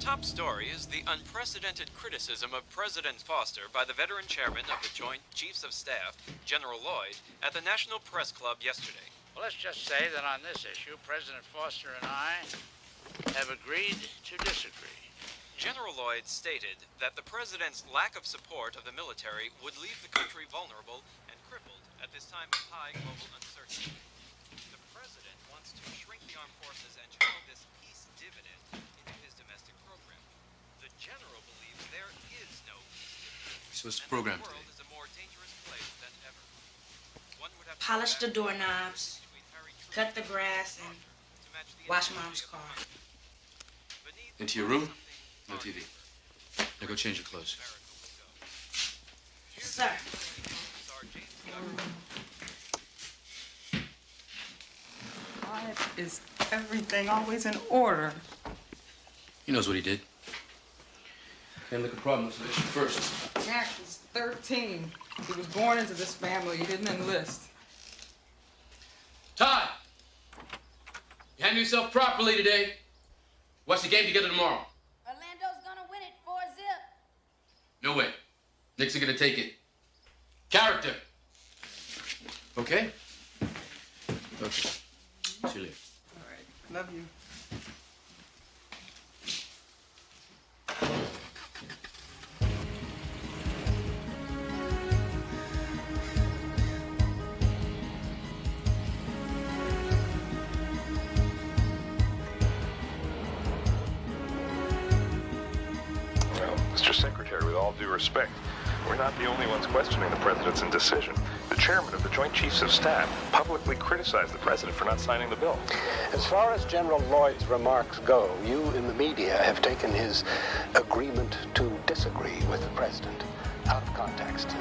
top story is the unprecedented criticism of President Foster by the veteran chairman of the Joint Chiefs of Staff, General Lloyd, at the National Press Club yesterday. Well, let's just say that on this issue, President Foster and I have agreed to disagree. General Lloyd stated that the president's lack of support of the military would leave the country vulnerable and crippled at this time of high global uncertainty. The president wants to shrink the armed forces and channel this peace dividend into his domestic program. The general believes there is no peace dividend. So what's the program The world today? is a more dangerous place than ever. One would have Polish the doorknobs, cut the grass, and wash Mom's car. Into your room? No TV. Now go change your clothes. Sir. Why is everything always in order? He knows what he did. Can't look at problems with issue first. Mac was 13. He was born into this family. He didn't enlist. Todd! You handle yourself properly today. Watch the game together tomorrow. Orlando's gonna win it 4-0. No way. Knicks are gonna take it. Character. Okay? Okay. See you later. All right. Love you. Mr. Secretary, with all due respect, we're not the only ones questioning the president's indecision. The chairman of the Joint Chiefs of Staff publicly criticized the president for not signing the bill. As far as General Lloyd's remarks go, you in the media have taken his agreement to disagree with the president out of context.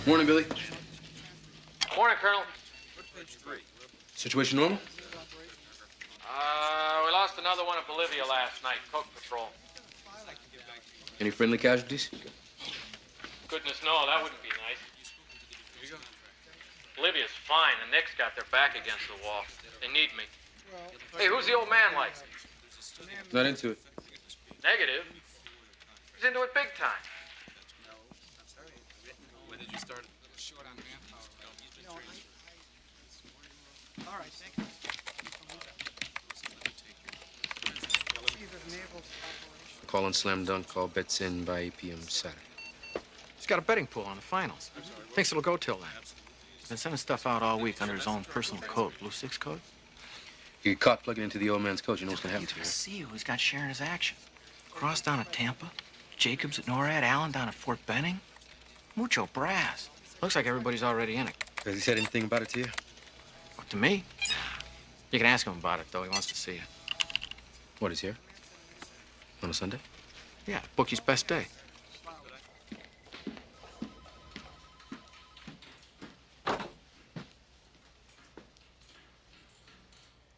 Morning, Billy. Morning, Colonel. Situation normal? We lost another one in Bolivia last night, Coke Patrol. Any friendly casualties? Goodness, no, that wouldn't be nice. Bolivia's fine. The Knicks got their back against the wall. They need me. Hey, who's the old man like? Not into it. Negative. He's into it big time. When did you start? Short on manpower. All right, thank you. Call on Slam Dunk. Call bets in by 8 p.m. Saturday. He's got a betting pool on the finals. Thinks it'll go till then. Been sending stuff out all week under his own personal code. Blue 6 code? You get caught plugging into the old man's code, you know what's gonna happen to you. See who's got sharing his action. Cross down at Tampa, Jacobs at NORAD, Allen down at Fort Benning. Mucho brass. Looks like everybody's already in it. Has he said anything about it to you? What, to me? You can ask him about it, though. He wants to see you. What, he's here? On a Sunday? Yeah, bookie's best day.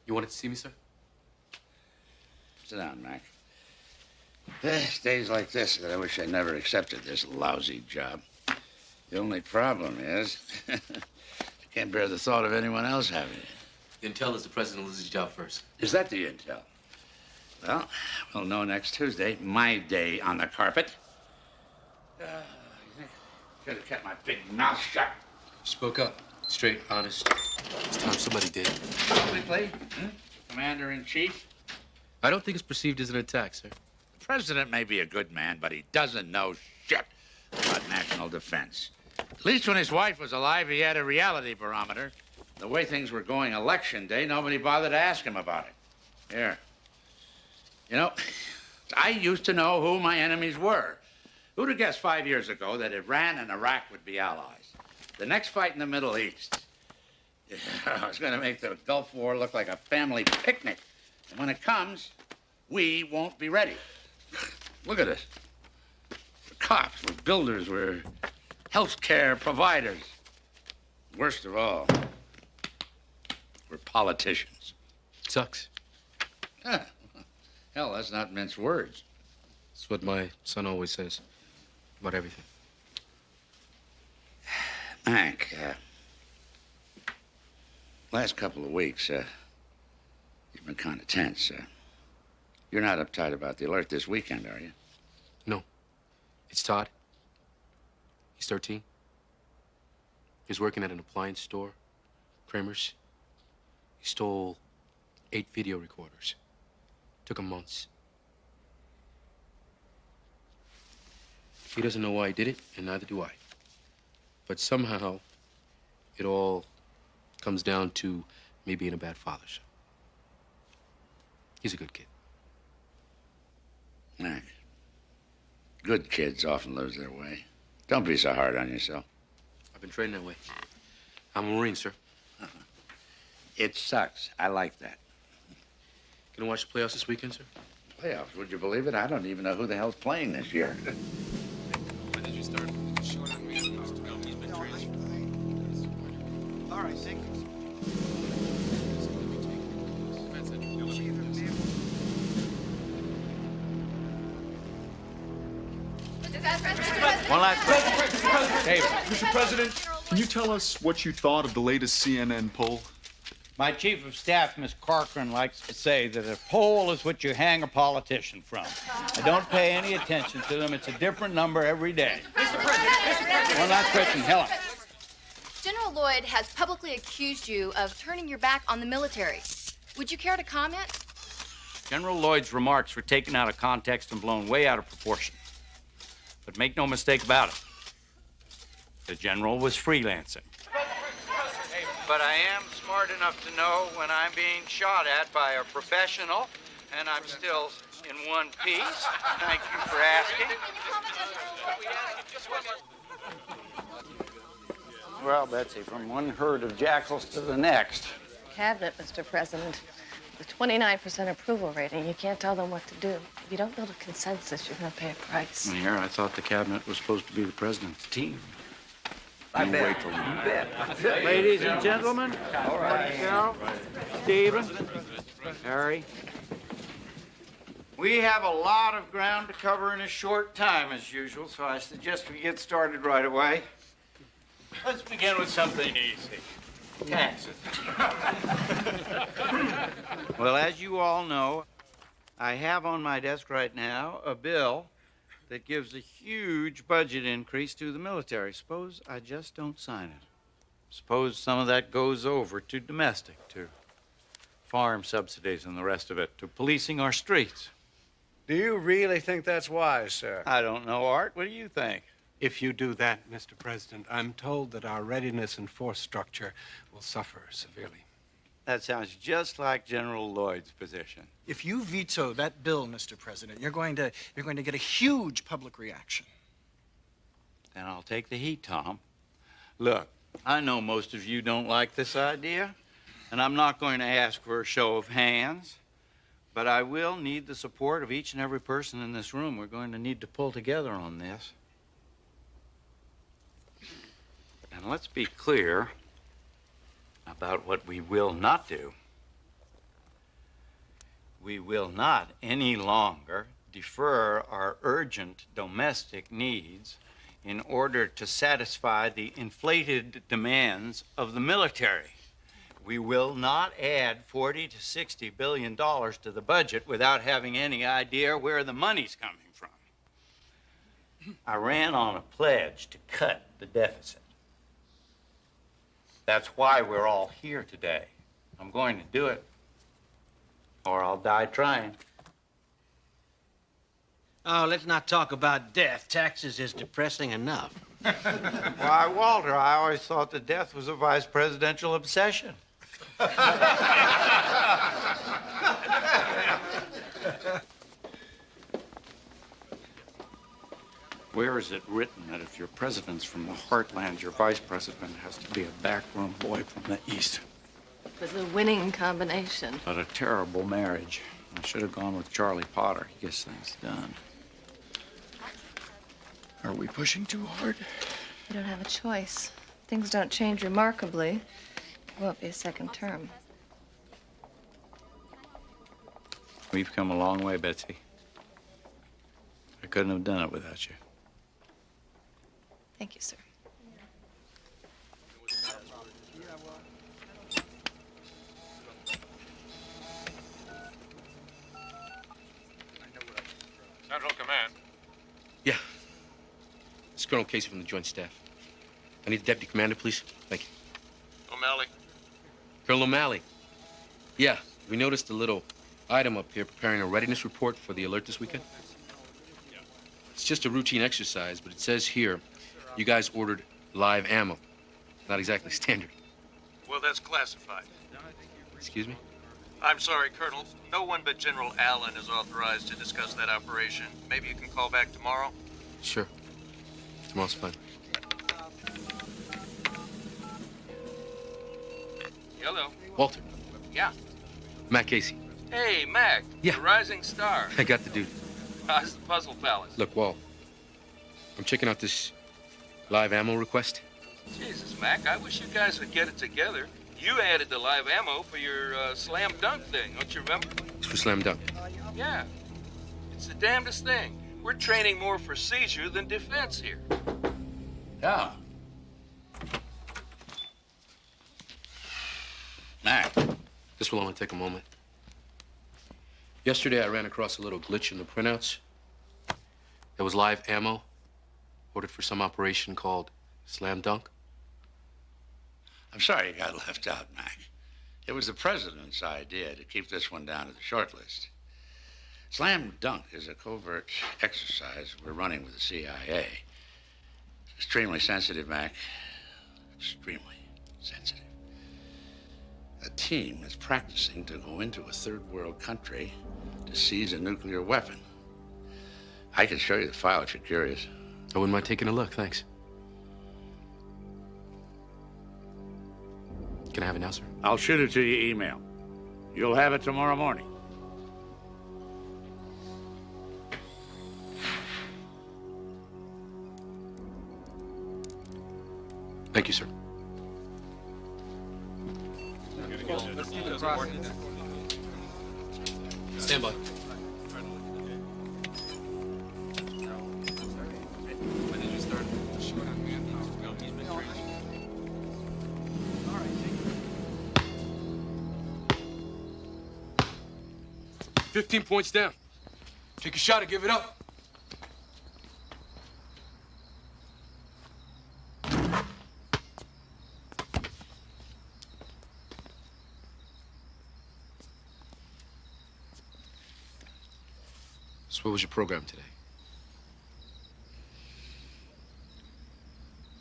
You wanted to see me, sir? Sit down, Mac. There's days like this that I wish I never accepted this lousy job. The only problem is, I can't bear the thought of anyone else having it. The intel is the president will lose his job first. Is that the intel? Well, we'll know next Tuesday. My day on the carpet. Should have kept my big mouth shut. Spoke up. Straight, honest. It's time somebody did. Publicly? Commander-in-Chief? I don't think it's perceived as an attack, sir. The president may be a good man, but he doesn't know shit about national defense. At least when his wife was alive, he had a reality barometer. The way things were going election day, nobody bothered to ask him about it. Here. You know, I used to know who my enemies were. Who'd have guessed 5 years ago that Iran and Iraq would be allies? The next fight in the Middle East, I was going to make the Gulf War look like a family picnic. And when it comes, we won't be ready. Look at us. We're cops, we're builders, we're healthcare providers. Worst of all, we're politicians. Sucks. Huh. Hell, that's not mince words. That's what my son always says about everything. Mac, last couple of weeks, you've been kind of tense. You're not uptight about the alert this weekend, are you? No. It's Todd. He's 13. He's working at an appliance store, Kramer's. He stole 8 video recorders. Took him months. He doesn't know why he did it, and neither do I. But somehow, it all comes down to me being a bad father, so. He's a good kid. Mac, good kids often lose their way. Don't be so hard on yourself. I've been trained that way. I'm a Marine, sir. It sucks. I like that. Gonna watch the playoffs this weekend, sir? Playoffs? Would you believe it? I don't even know who the hell's playing this year. When did you start? Short on me. He's been transferred. All right, thank you. One last question. David. Mr. President, can you tell us what you thought of the latest CNN poll? My chief of staff, Miss Corcoran, likes to say that a poll is what you hang a politician from. I don't pay any attention to them. It's a different number every day. Mr. President. One last question, Helen. General Lloyd has publicly accused you of turning your back on the military. Would you care to comment? General Lloyd's remarks were taken out of context and blown way out of proportion. But make no mistake about it, the general was freelancing. But I am smart enough to know when I'm being shot at by a professional, and I'm still in one piece. Thank you for asking. Well, Betsy, from one herd of jackals to the next. Cabinet, Mr. President. The 29% approval rating, you can't tell them what to do. If you don't build a consensus, you're going to pay a price. Here, I thought the cabinet was supposed to be the president's team. I bet. Wait till you bet. Ladies and gentlemen, all right. Carol, Stephen, Harry. We have a lot of ground to cover in a short time, as usual, so I suggest we get started right away. Let's begin with something easy. Taxes. Well, as you all know, I have on my desk right now a bill that gives a huge budget increase to the military. Suppose I just don't sign it. Suppose some of that goes over to domestic, to farm subsidies and the rest of it, to policing our streets. Do you really think that's wise, sir? I don't know, Art. What do you think? If you do that, Mr. President, I'm told that our readiness and force structure will suffer severely. That sounds just like General Lloyd's position. If you veto that bill, Mr. President, you're going to get a huge public reaction. Then I'll take the heat, Tom. Look, I know most of you don't like this idea, and I'm not going to ask for a show of hands, but I will need the support of each and every person in this room. We're going to need to pull together on this. And let's be clear about what we will not do. We will not any longer defer our urgent domestic needs in order to satisfy the inflated demands of the military. We will not add $40 to $60 billion to the budget without having any idea where the money's coming from. I ran on a pledge to cut the deficit. That's why we're all here today. I'm going to do it, or I'll die trying. Oh, let's not talk about death. Taxes is depressing enough. Why, Walter, I always thought that death was a vice presidential obsession. Where is it written that if your president's from the heartland, your vice president has to be a backroom boy from the east? It was a winning combination. But a terrible marriage. I should have gone with Charlie Potter. He gets things done. Are we pushing too hard? You don't have a choice. Things don't change remarkably. It won't be a second term. We've come a long way, Betsy. I couldn't have done it without you. Thank you, sir. Central Command. Yeah. It's Colonel Casey from the Joint Staff. I need the deputy commander, please. Thank you. O'Malley. Colonel O'Malley. Yeah, we noticed a little item up here preparing a readiness report for the alert this weekend. It's just a routine exercise, but it says here you guys ordered live ammo. Not exactly standard. Well, that's classified. Excuse me? I'm sorry, Colonel. No one but General Allen is authorized to discuss that operation. Maybe you can call back tomorrow? Sure. Tomorrow's fine. Hello. Walter. Yeah. Matt Casey. Hey, Mac. Yeah. The rising star. I got the dude. How's the Puzzle Palace? Look, Walt. I'm checking out this live ammo request. Jesus, Mac, I wish you guys would get it together. You added the live ammo for your slam dunk thing, don't you remember? It's for slam dunk. Yeah. It's the damnedest thing. We're training more for seizure than defense here. Yeah. Mac. This will only take a moment. Yesterday, I ran across a little glitch in the printouts. There was live ammo ordered for some operation called Slam Dunk. I'm sorry you got left out, Mac. It was the president's idea to keep this one down to the short list. Slam Dunk is a covert exercise we're running with the CIA. Extremely sensitive, Mac. Extremely sensitive. A team is practicing to go into a third world country to seize a nuclear weapon. I can show you the file if you're curious. I wouldn't mind taking a look, thanks. Can I have it now, sir? I'll shoot it to your email. You'll have it tomorrow morning. Thank you, sir. Stand by. When did you start? Short on manpower. No, he's been training. All right, 15 points down. Take a shot and give it up. So what was your program today?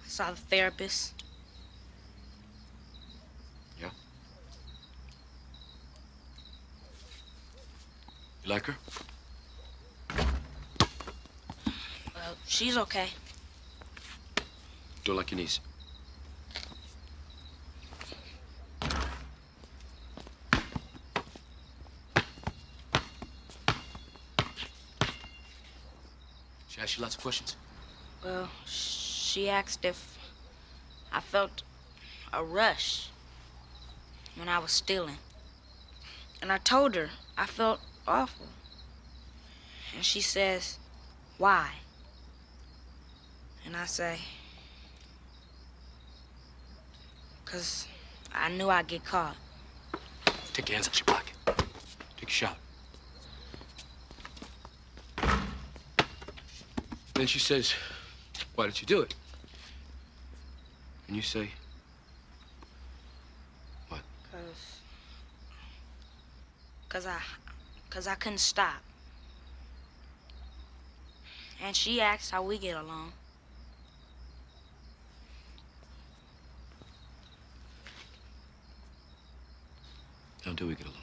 I saw the therapist. Yeah? You like her? She's okay. Don't like your niece. She asked you lots of questions? Well, she asked if I felt a rush when I was stealing. And I told her I felt awful. And she says, why? And I say, 'cause I knew I'd get caught. Take your hands out your pocket. Take a shot. Then she says, why did you do it? And you say, what? 'Cause I couldn't stop. And she asked how we get along. How do we get along?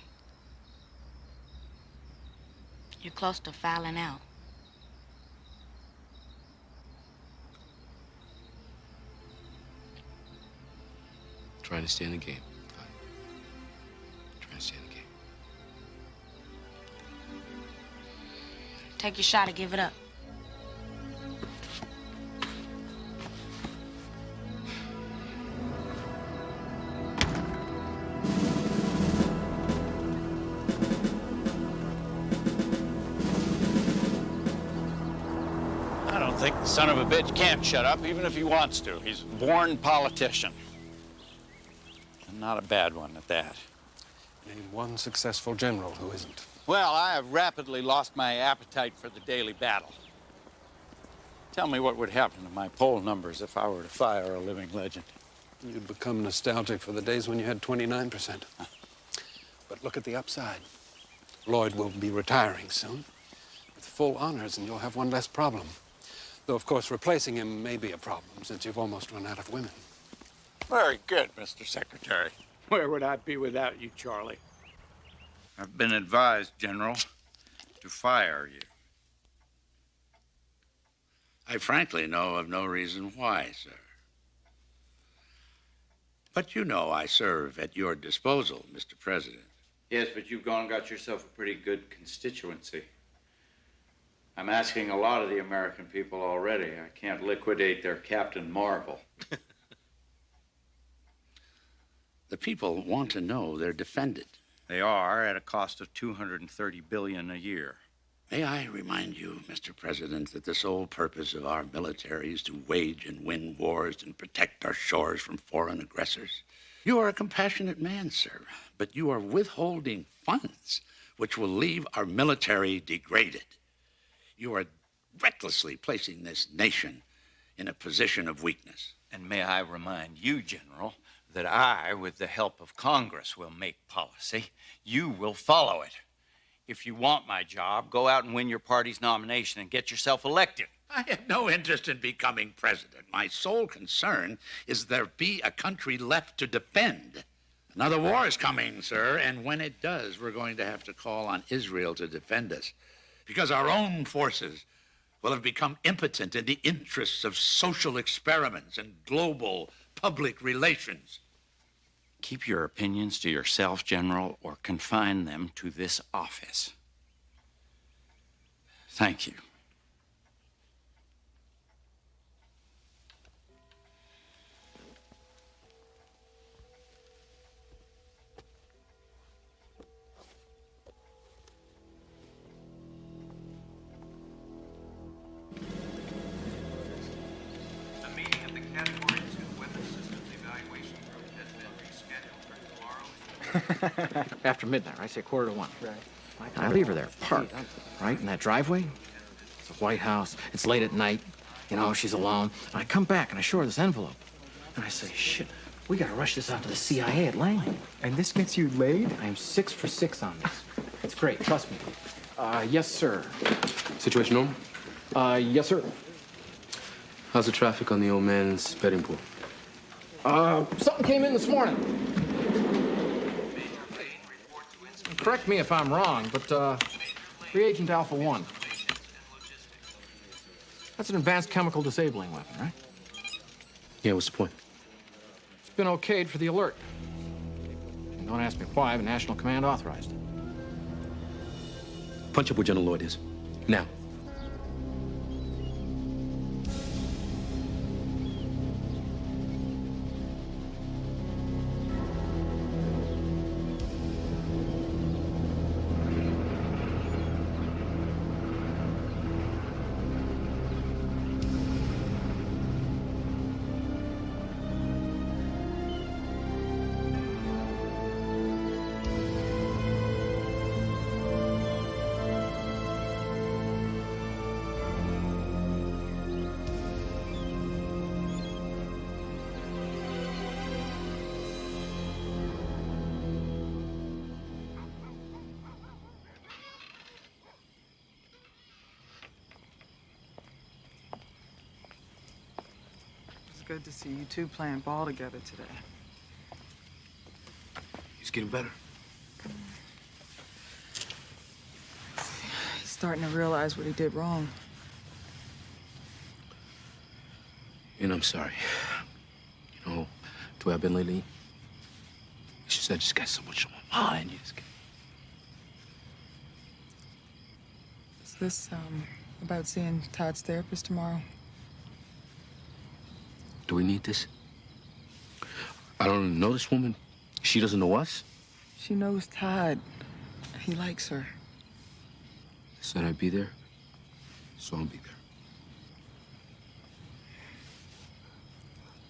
You're close to fouling out. Trying to stay in the game. Trying to stay in the game. Take your shot or give it up. I don't think the son of a bitch can't shut up, even if he wants to. He's a born politician. And not a bad one at that. Name one successful general who isn't. Well, I have rapidly lost my appetite for the daily battle. Tell me what would happen to my poll numbers if I were to fire a living legend. You'd become nostalgic for the days when you had 29%. But look at the upside. Lloyd will be retiring soon with full honors, and you'll have one less problem. Though, of course, replacing him may be a problem, since you've almost run out of women. Very good, Mr. Secretary. Where would I be without you, Charlie? I've been advised, General, to fire you. I frankly know of no reason why, sir. But you know I serve at your disposal, Mr. President. Yes, but you've gone and got yourself a pretty good constituency. I'm asking a lot of the American people already. I can't liquidate their Captain Marvel. The people want to know they're defended. They are at a cost of $230 billion a year. May I remind you, Mr. President, that the sole purpose of our military is to wage and win wars and protect our shores from foreign aggressors? You are a compassionate man, sir, but you are withholding funds which will leave our military degraded. You are recklessly placing this nation in a position of weakness. And may I remind you, General, that I, with the help of Congress, will make policy. You will follow it. If you want my job, go out and win your party's nomination and get yourself elected. I have no interest in becoming president. My sole concern is there be a country left to defend. Another war is coming, sir, and when it does, we're going to have to call on Israel to defend us, because our own forces will have become impotent in the interests of social experiments and global public relations. Keep your opinions to yourself, General, or confine them to this office. Thank you. A meeting of the Category 2 Weapon Systems Evaluation Group has been rescheduled for tomorrow. After midnight, right? Say 1:45. Right. I leave her there, parked, right in that driveway. It's a White House. It's late at night. You know, she's alone. And I come back and I show her this envelope. And I say, shit, we gotta rush this out to the CIA at Langley. And this gets you laid? I am 6 for 6 on this. It's great, trust me. Yes, sir. Situation normal? Yes, sir. How's the traffic on the old man's betting pool? Something came in this morning. Correct me if I'm wrong, but reagent Alpha 1. That's an advanced chemical disabling weapon, right? Yeah, what's the point? It's been okayed for the alert. And don't ask me why, but National Command authorized it. Punch up where General Lloyd is. Now. Good to see you two playing ball together today. He's getting better. starting to realize what he did wrong. And I'm sorry. You know, the way I've been lately, it's just I just got so much on my mind. You just get... Is this, about seeing Todd's therapist tomorrow? Do we need this? I don't know this woman. She doesn't know us. She knows Todd. He likes her. Said I'd be there, so I'll be there.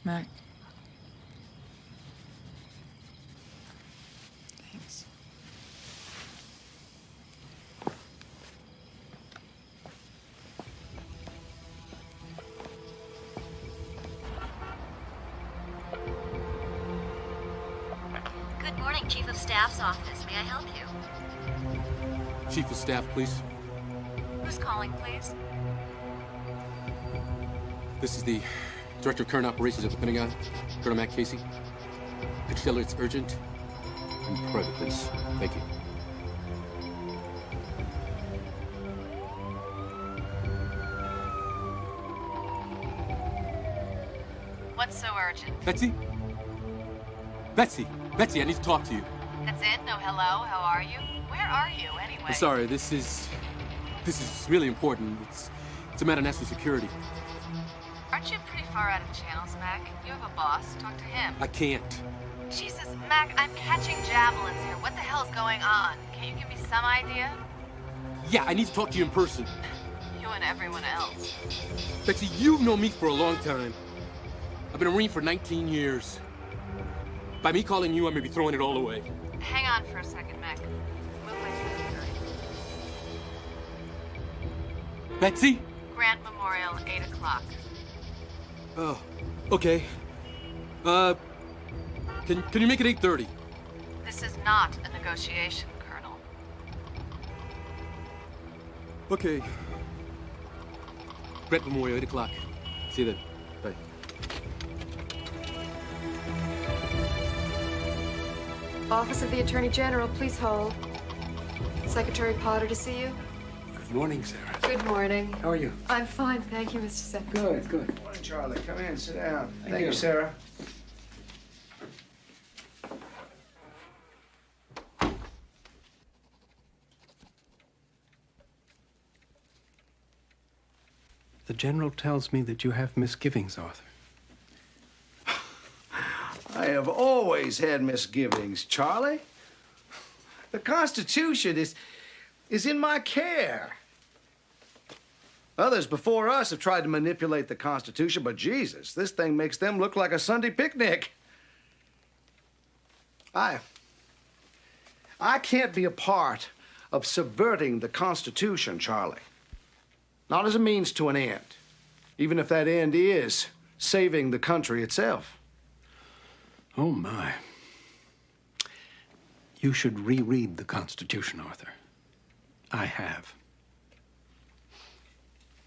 Mac. Thanks. Good morning, Chief of Staff's office. May I help you? Chief of Staff, please. Who's calling, please? This is the Director of Current Operations of the Pentagon, Colonel Matt Casey. Could you tell her it's urgent and private, please? Thank you. What's so urgent? Betsy? Betsy! Betsy, I need to talk to you. That's it? No hello? How are you? Where are you, anyway? I'm sorry, this is really important. It's a matter of national security. Aren't you pretty far out of channels, Mac? You have a boss. Talk to him. I can't. Jesus, Mac, I'm catching javelins here. What the hell's going on? Can you give me some idea? Yeah, I need to talk to you in person. You and everyone else. Betsy, you've known me for a long time. I've been a Marine for 19 years. By me calling you, I may be throwing it all away. Hang on for a second, Mac. Move my secretary. Betsy? Grant Memorial, 8 o'clock. Oh, okay. Can you make it 8:30? This is not a negotiation, Colonel. Okay. Grant Memorial, 8 o'clock. See you then. Bye. Office of the Attorney General, please hold. Secretary Potter to see you. Good morning, Sarah. Good morning. How are you? I'm fine, thank you, Mr. Secretary. Good, good. Morning, Charlie. Come in, sit down. Thank you, Sarah. The General tells me that you have misgivings, Arthur. I have always had misgivings, Charlie. The Constitution is in my care. Others before us have tried to manipulate the Constitution, but Jesus, this thing makes them look like a Sunday picnic. I can't be a part of subverting the Constitution, Charlie. Not as a means to an end, even if that end is saving the country itself. Oh, my. You should reread the Constitution, Arthur. I have.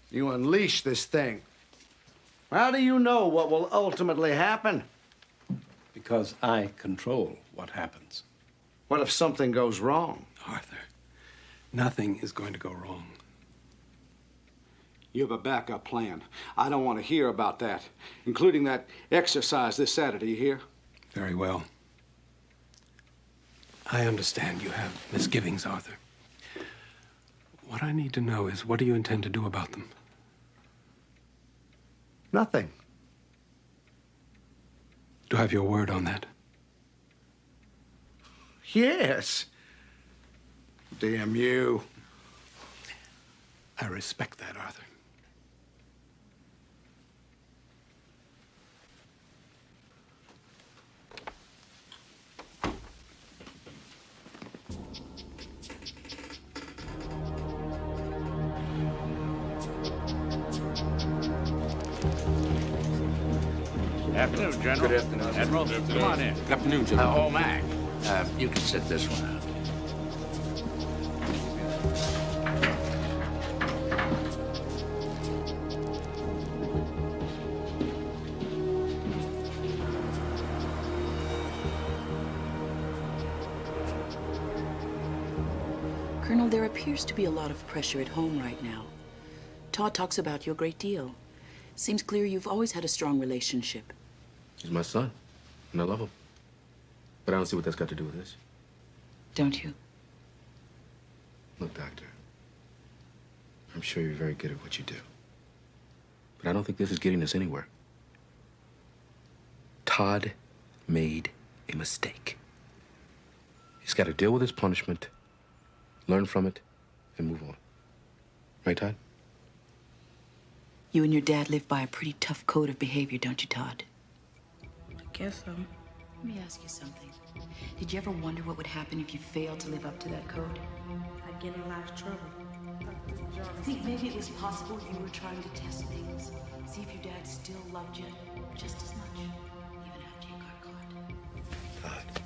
You unleash this thing. How do you know what will ultimately happen? Because I control what happens. What if something goes wrong? Arthur, nothing is going to go wrong. You have a backup plan. I don't want to hear about that, including that exercise this Saturday, you hear? Very well. I understand you have misgivings, Arthur. What I need to know is, what do you intend to do about them? Nothing. Do I have your word on that? Yes. Damn you. I respect that, Arthur. Afternoon, General. Good afternoon. Admiral, come on in. Good afternoon, General. Oh, Mac, you can sit this one out. Colonel, there appears to be a lot of pressure at home right now. Todd talks about you a great deal. Seems clear you've always had a strong relationship. He's my son, and I love him. But I don't see what that's got to do with this. Don't you? Look, Doctor, I'm sure you're very good at what you do. But I don't think this is getting us anywhere. Todd made a mistake. He's got to deal with his punishment, learn from it, and move on. Right, Todd? You and your dad live by a pretty tough code of behavior, don't you, Todd? I guess so. Let me ask you something. Did you ever wonder what would happen if you failed to live up to that code? I'd get in a lot of trouble. Think maybe it was possible you were trying to test things? See if your dad still loved you just as much, even after you got caught. Todd.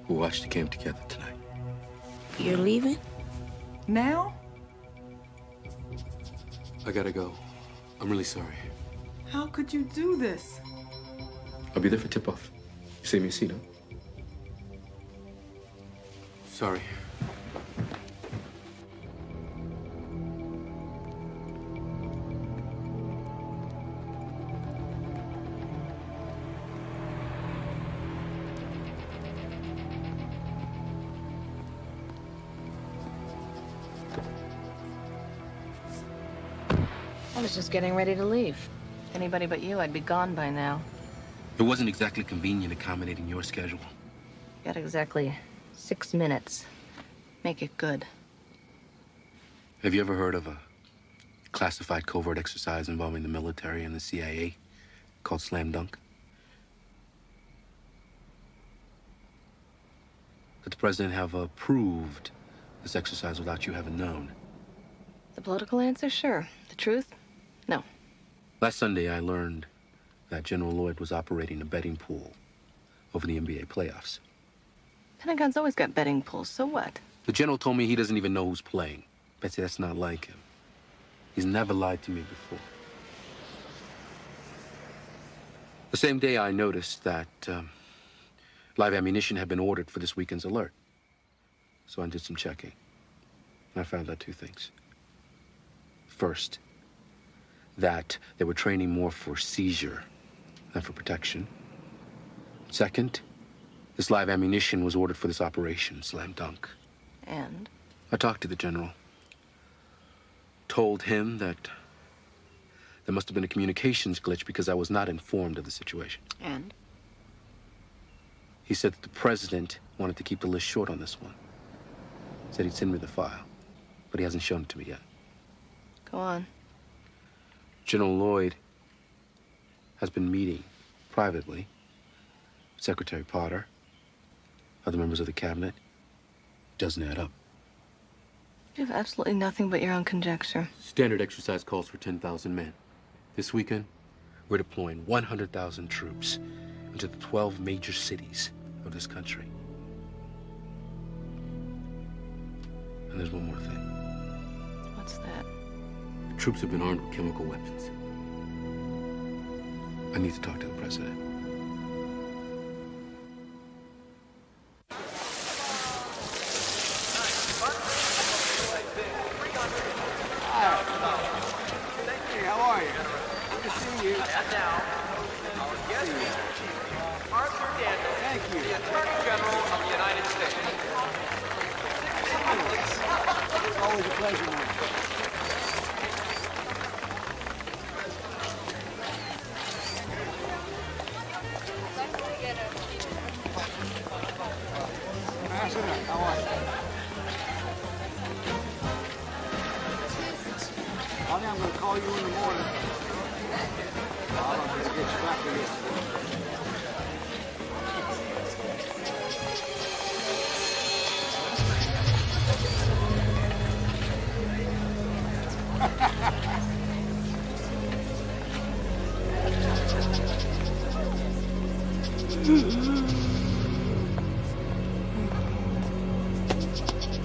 We'll watch the game together tonight. You're leaving? Now? I gotta go. I'm really sorry. How could you do this? I'll be there for tip-off. You save me a seat, huh? Sorry. I was just getting ready to leave. Anybody but you, I'd be gone by now. It wasn't exactly convenient accommodating your schedule. Got exactly 6 minutes. Make it good. Have you ever heard of a classified covert exercise involving the military and the CIA called Slam Dunk? Could the president have approved this exercise without you having known? The political answer, sure. The truth, no. Last Sunday, I learned that General Lloyd was operating a betting pool over the NBA playoffs. Pentagon's always got betting pools, so what? The general told me he doesn't even know who's playing. Betsy, that's not like him. He's never lied to me before. The same day, I noticed that live ammunition had been ordered for this weekend's alert. So I did some checking. And I found out 2 things. First, that they were training more for seizure than for protection. Second, this live ammunition was ordered for this operation, Slam Dunk. And? I talked to the general. Told him that there must have been a communications glitch because I was not informed of the situation. And? He said that the president wanted to keep the list short on this one. Said he'd send me the file, but he hasn't shown it to me yet. Go on. General Lloyd has been meeting privately with Secretary Potter, other members of the cabinet. Doesn't add up. You have absolutely nothing but your own conjecture. Standard exercise calls for 10,000 men. This weekend, we're deploying 100,000 troops into the 12 major cities of this country. And there's one more thing. What's that? The troops have been armed with chemical weapons. I need to talk to the president. How are you? Good to see you. And now, our guest Arthur Daniels, thank you. The Attorney General of the United States. It's always a pleasure, man. How are you? I'm going to call you in the morning. I'm going to get you back to this.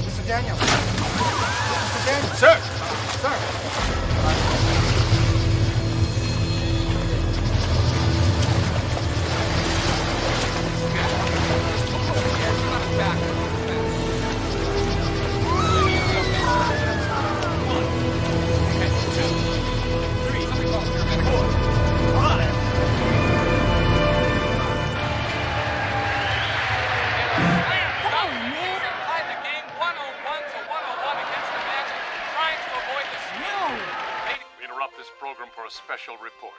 Mr. Daniel. Mr. Daniel. Sir. Sir. a special report.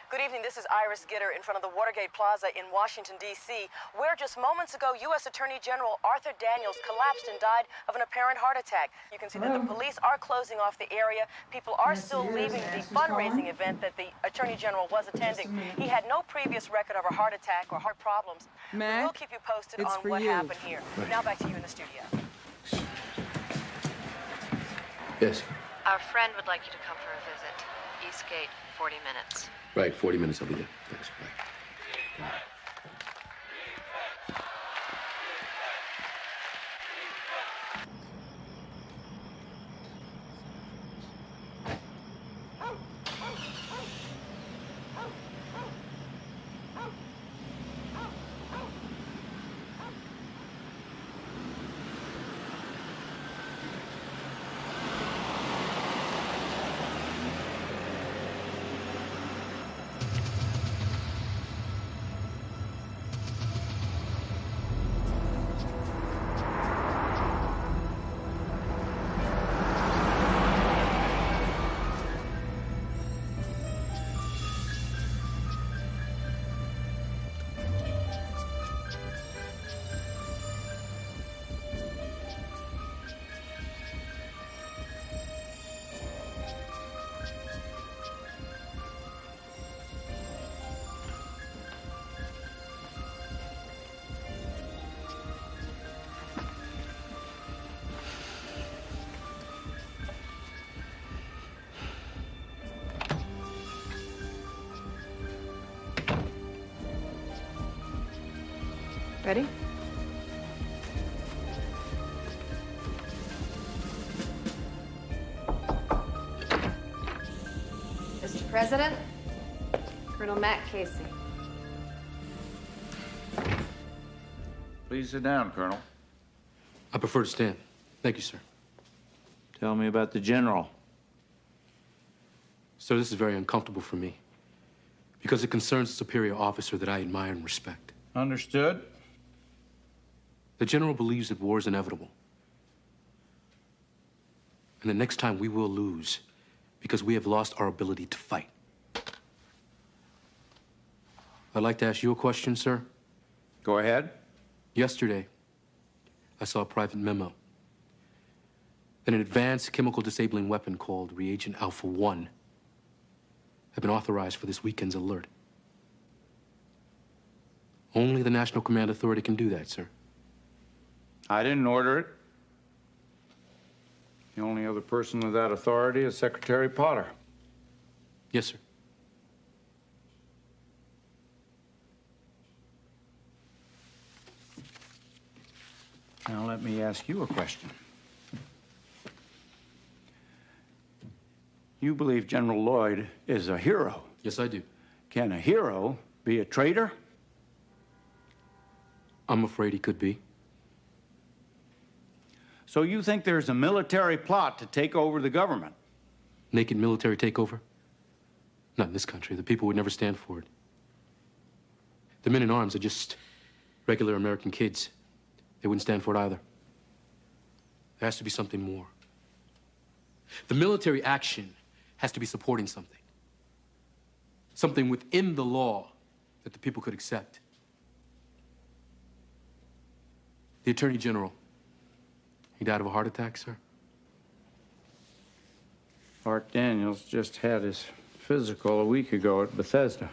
Good evening. This is Iris Gitter in front of the Watergate Plaza in Washington, D.C., where just moments ago, U.S. Attorney General Arthur Daniels collapsed and died of an apparent heart attack. You can see that the police are closing off the area. People are still leaving the fundraising event that the Attorney General was attending. He had no previous record of a heart attack or heart problems. Mac, we'll keep you posted it's on for what you. happened here. Now back to you in the studio. Yes. Our friend would like you to come for a visit. Eastgate, 40 minutes. Right, 40 minutes, I'll be there. Thanks. Bye. Ready? Mr. President, Colonel Matt Casey. Please sit down, Colonel. I prefer to stand. Thank you, sir. Tell me about the general. Sir, this is very uncomfortable for me because it concerns a superior officer that I admire and respect. Understood. The general believes that war is inevitable. And the next time we will lose because we have lost our ability to fight. I'd like to ask you a question, sir. Go ahead. Yesterday, I saw a private memo that an advanced chemical disabling weapon called Reagent Alpha 1 had been authorized for this weekend's alert. Only the National Command Authority can do that, sir. I didn't order it. The only other person with that authority is Secretary Potter. Yes, sir. Now let me ask you a question. You believe General Lloyd is a hero? Yes, I do. Can a hero be a traitor? I'm afraid he could be. So you think there's a military plot to take over the government? Naked military takeover? Not in this country. The people would never stand for it. The men in arms are just regular American kids. They wouldn't stand for it either. There has to be something more. The military action has to be supporting something. Something within the law that the people could accept. The Attorney General, he died of a heart attack, sir? Art Daniels just had his physical a week ago at Bethesda.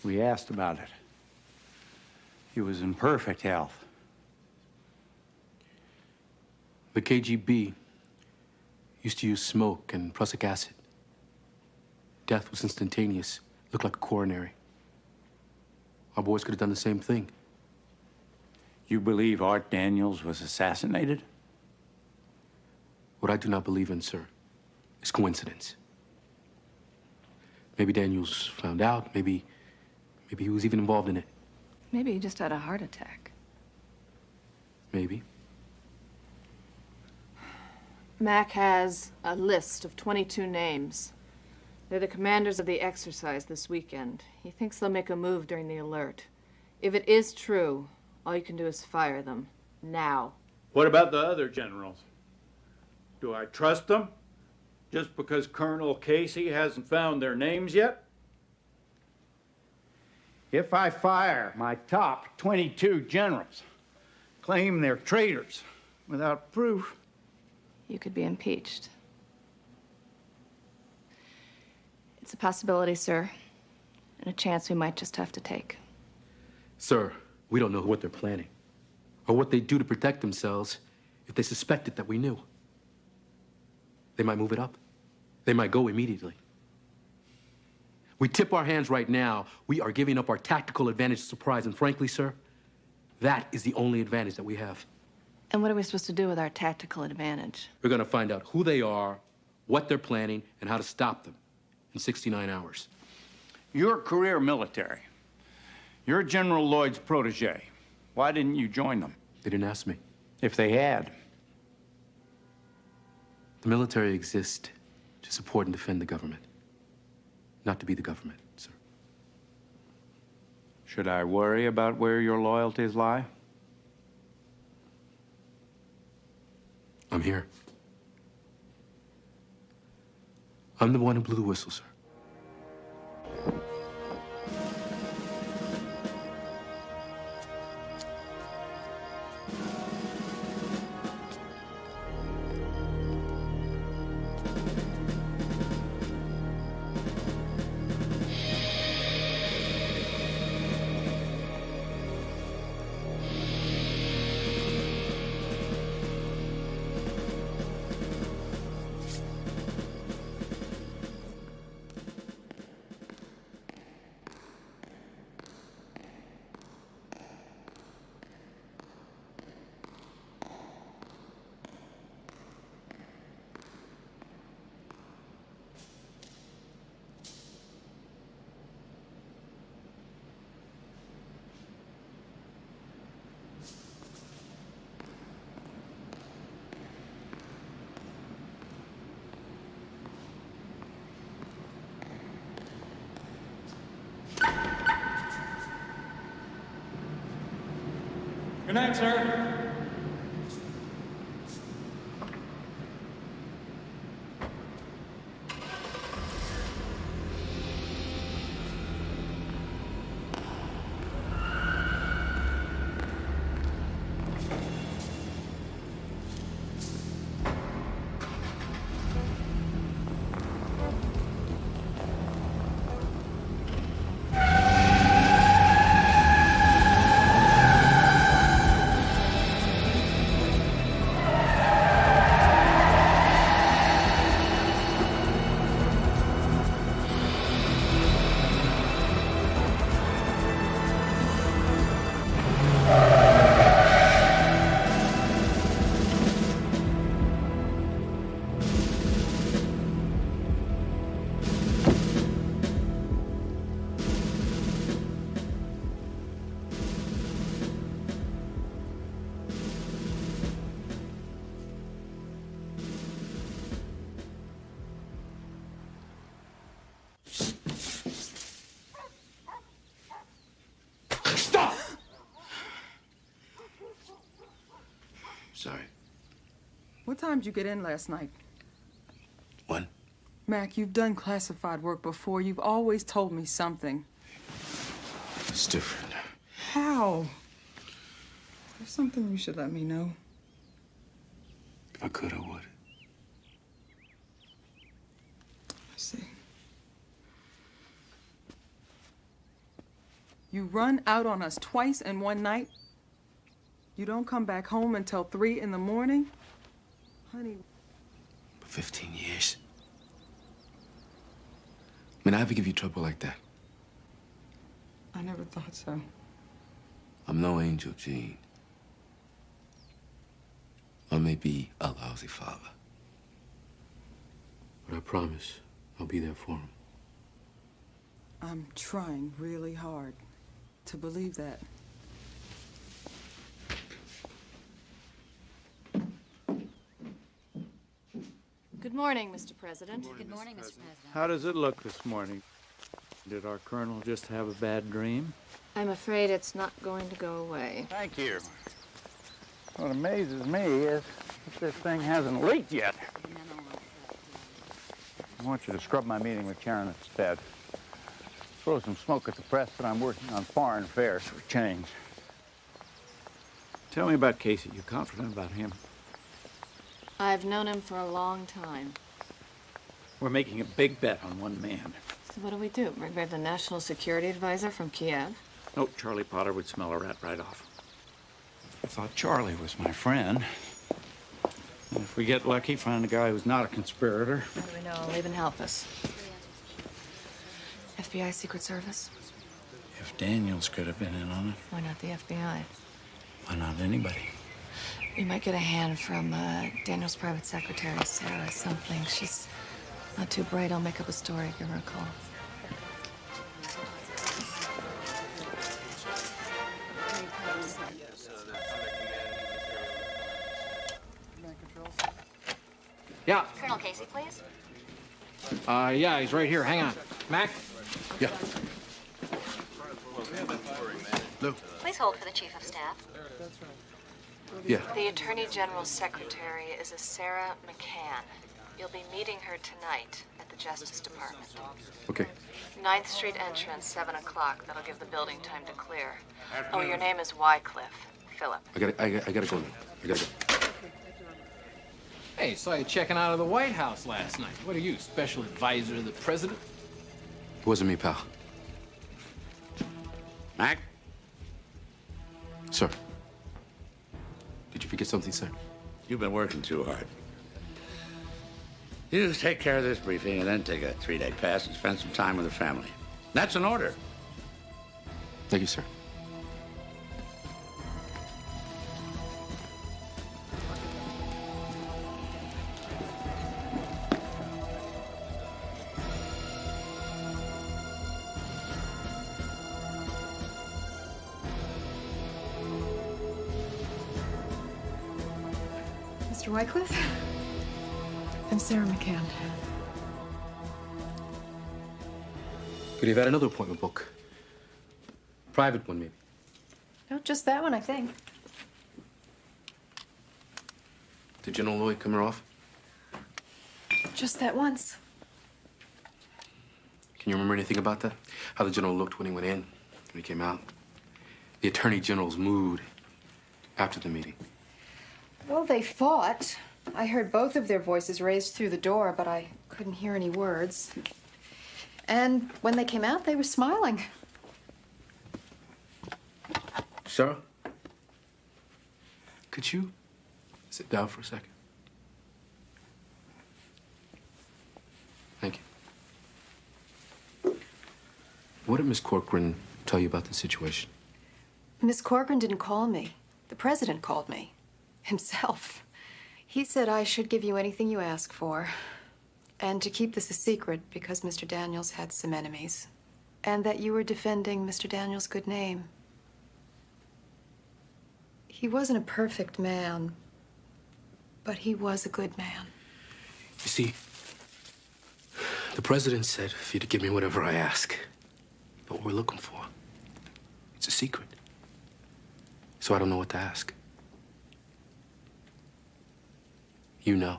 We asked about it. He was in perfect health. The KGB used to use smoke and prussic acid. Death was instantaneous. Looked like a coronary. Our boys could have done the same thing. You believe Art Daniels was assassinated? What I do not believe in, sir, is coincidence. Maybe Daniels found out. Maybe he was even involved in it. Maybe he just had a heart attack. Maybe. Mac has a list of 22 names. They're the commanders of the exercise this weekend. He thinks they'll make a move during the alert. If it is true, all you can do is fire them. Now. What about the other generals? Do I trust them? Just because Colonel Casey hasn't found their names yet? If I fire my top 22 generals, claim they're traitors without proof, You could be impeached. It's a possibility, sir, and a chance we might just have to take. Sir, we don't know what they're planning or what they do to protect themselves if they suspected that we knew. They might move it up. They might go immediately. We tip our hands right now, we are giving up our tactical advantage to surprise. And frankly, sir, that is the only advantage that we have. And what are we supposed to do with our tactical advantage? We're going to find out who they are, what they're planning, and how to stop them in 69 hours. you're career military. You're General Lloyd's protege. Why didn't you join them? They didn't ask me. If they had. The military exists to support and defend the government, not to be the government, sir. Should I worry about where your loyalties lie? I'm here. I'm the one who blew the whistle, sir. Good night, sir. Sorry. What time did you get in last night? When? Mac, you've done classified work before. You've always told me something. It's different. How? There's something you should let me know. If I could, I would. I see. You run out on us twice in one night. You don't come back home until 3 in the morning? Honey. For 15 years. I mean, I ever give you trouble like that? I never thought so. I'm no angel, Jean. I may be a lousy father. But I promise I'll be there for him. I'm trying really hard to believe that. Good morning, Mr. President. Good morning, Mr. President. How does it look this morning? Did our colonel just have a bad dream? I'm afraid it's not going to go away. Thank you. What amazes me is that this thing hasn't leaked yet. I want you to scrub my meeting with Karen instead. Throw some smoke at the press that I'm working on foreign affairs for a change. Tell me about Casey. You confident about him? I've known him for a long time. We're making a big bet on one man. So what do? Bring back the national security advisor from Kiev? Nope, Charlie Potter would smell a rat right off. I thought Charlie was my friend. And if we get lucky, find a guy who's not a conspirator. How do we know? He'll even help us. FBI Secret Service? If Daniels could have been in on it, Why not the FBI? why not anybody? You might get a hand from Daniel's private secretary, Sarah something. She's not too bright. I'll make up a story. Give her a call. Yeah. Colonel Casey, please. Yeah, he's right here. Hang on. Mac? Yeah. Lou? Please hold for the Chief of Staff. Yeah. The Attorney General's secretary is a Sarah McCann. You'll be meeting her tonight at the Justice Department. Okay. 9th Street entrance, 7 o'clock. That'll give the building time to clear. Oh, your name is Wycliffe. Philip. I gotta go now. I gotta go. Hey, saw you checking out of the White House last night. What are you, special advisor to the president? It wasn't me, pal. Mac? Sir. Did you forget something, sir? You've been working too hard. You just take care of this briefing and then take a 3-day pass and spend some time with the family. That's an order. Thank you, sir. Mr. Wycliffe? I'm Sarah McCann. Could you have had another appointment book? Private one, maybe. No, just that one, I think. Did General Lloyd come her off? Just that once. Can you remember anything about that? How the general looked when he went in, when he came out? The Attorney General's mood after the meeting? Well, they fought. I heard both of their voices raised through the door, but I couldn't hear any words. And when they came out, they were smiling. Sarah? Could you sit down for a second? Thank you. What did Miss Corcoran tell you about the situation? Miss Corcoran didn't call me. The president called me. Himself. He said I should give you anything you ask for, and to keep this a secret because Mr. Daniels had some enemies, and that you were defending Mr. Daniels' good name. He wasn't a perfect man, but he was a good man. You see, the president said for you to give me whatever I ask. But what we're looking for, it's a secret. So I don't know what to ask. You know.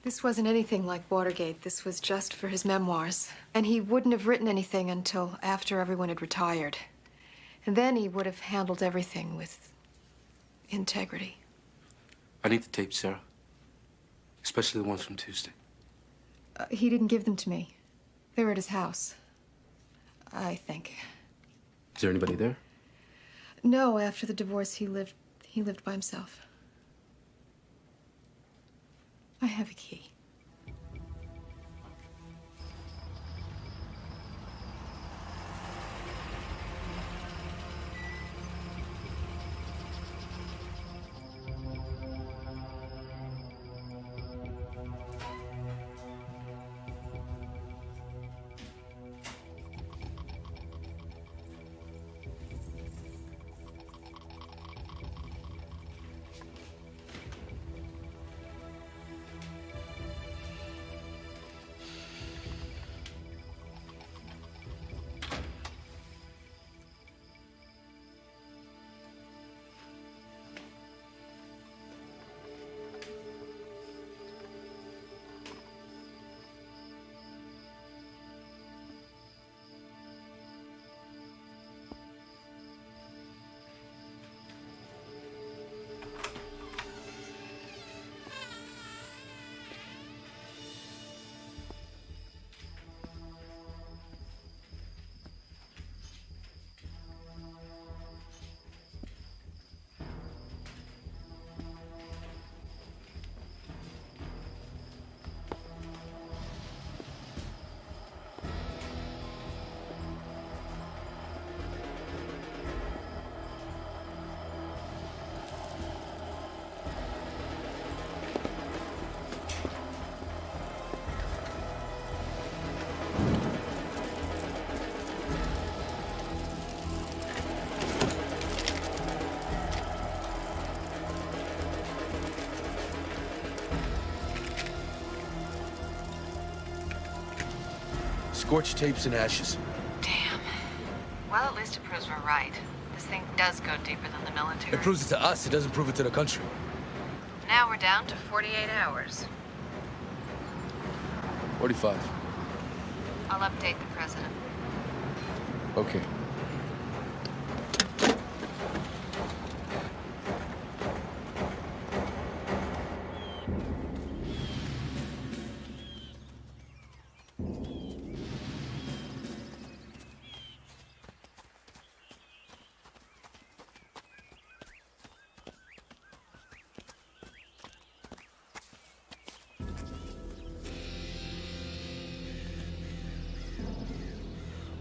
This wasn't anything like Watergate. This was just for his memoirs. And he wouldn't have written anything until after everyone had retired. And then he would have handled everything with integrity. I need the tapes, Sarah. Especially the ones from Tuesday. He didn't give them to me. They were at his house, I think. Is there anybody there? No, after the divorce, he lived by himself. I have a key. Scorched tapes and ashes. Damn. Well, at least it proves we're right. This thing does go deeper than the military. It proves it to us. It doesn't prove it to the country. Now we're down to 48 hours. 45. I'll update the president. Okay.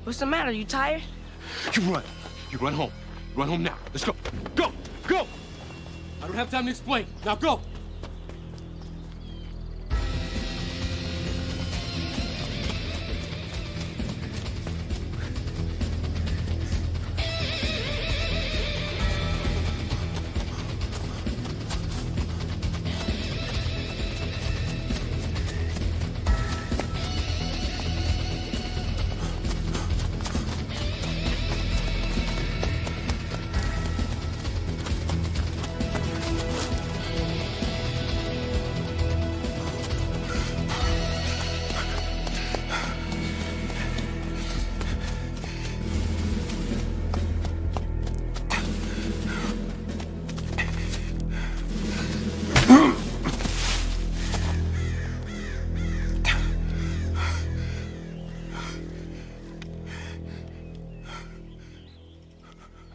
What's the matter? You tired? You run. You run home. Run home now. Let's go. Go! Go! I don't have time to explain. Now go!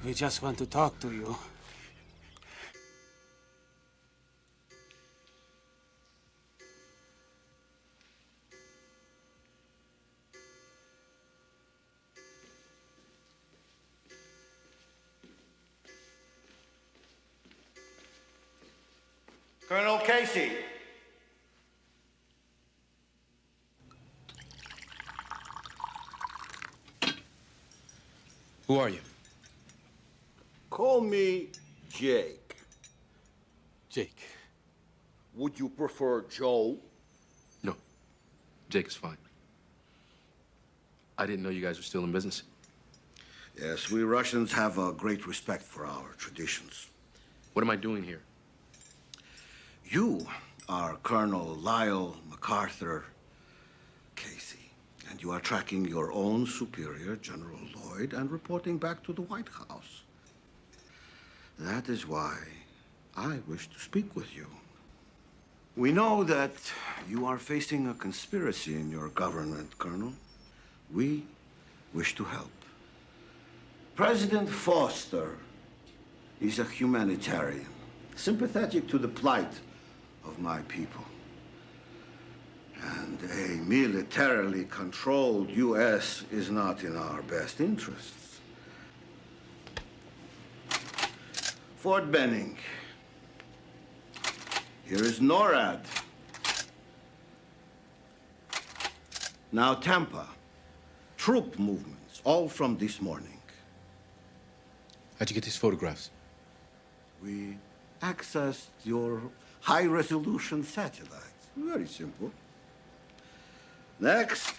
We just want to talk to you. Colonel Casey. Who are you? Call me Jake. Jake. Would you prefer Joe? No. Jake is fine. I didn't know you guys were still in business. Yes, we Russians have a great respect for our traditions. What am I doing here? You are Colonel Lyle MacArthur Casey, and you are tracking your own superior, General Lloyd, and reporting back to the White House. That is why I wish to speak with you. We know that you are facing a conspiracy in your government, Colonel. We wish to help. President Foster is a humanitarian, sympathetic to the plight of my people. And a militarily controlled U.S. is not in our best interests. Fort Benning. Here is NORAD. Now Tampa. Troop movements, all from this morning. How'd you get these photographs? We accessed your high-resolution satellites. Very simple. Next.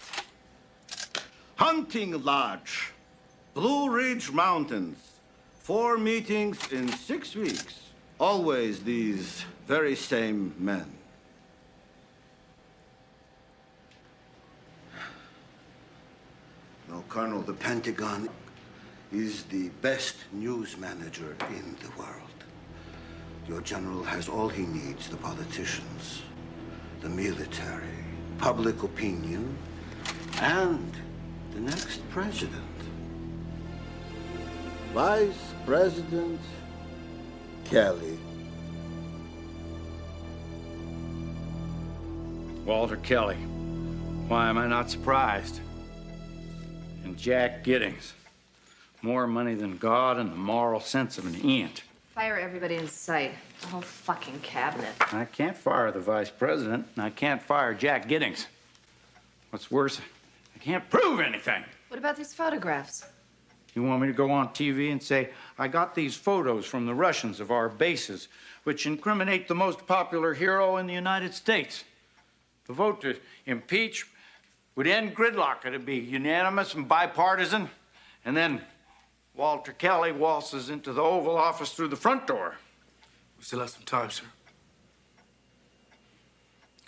Hunting Lodge. Blue Ridge Mountains. 4 meetings in 6 weeks. Always these very same men. No, Colonel, the Pentagon is the best news manager in the world. Your general has all he needs: the politicians, the military, public opinion, and the next president. Vice President Kelly. Walter Kelly. Why am I not surprised? And Jack Giddings. More money than God and the moral sense of an ant. Fire everybody in sight. The whole fucking cabinet. I can't fire the vice president, and I can't fire Jack Giddings. What's worse, I can't prove anything. What about these photographs? You want me to go on TV and say, I got these photos from the Russians of our bases, which incriminate the most popular hero in the United States? The vote to impeach We'd end gridlock. It'd be unanimous and bipartisan. And then Walter Kelly waltzes into the Oval Office through the front door. We still have some time, sir.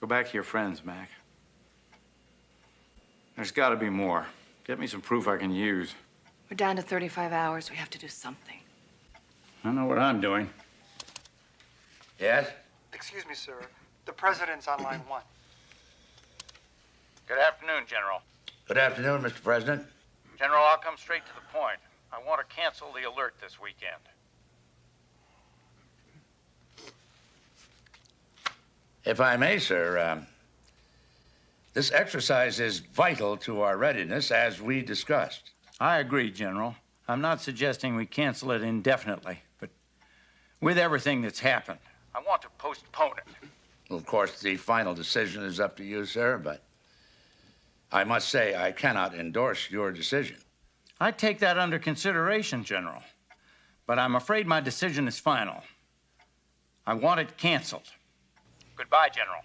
Go back to your friends, Mac. There's got to be more. Get me some proof I can use. We're down to 35 hours. We have to do something. I know what I'm doing. Yes? Excuse me, sir. The president's on line 1. Good afternoon, General. Good afternoon, Mr. President. General, I'll come straight to the point. I want to cancel the alert this weekend. If I may, sir, this exercise is vital to our readiness, as we discussed. I agree, General. I'm not suggesting we cancel it indefinitely, but with everything that's happened, I want to postpone it. Well, of course, the final decision is up to you, sir, but I must say I cannot endorse your decision. I take that under consideration, General, but I'm afraid my decision is final. I want it canceled. Goodbye, General.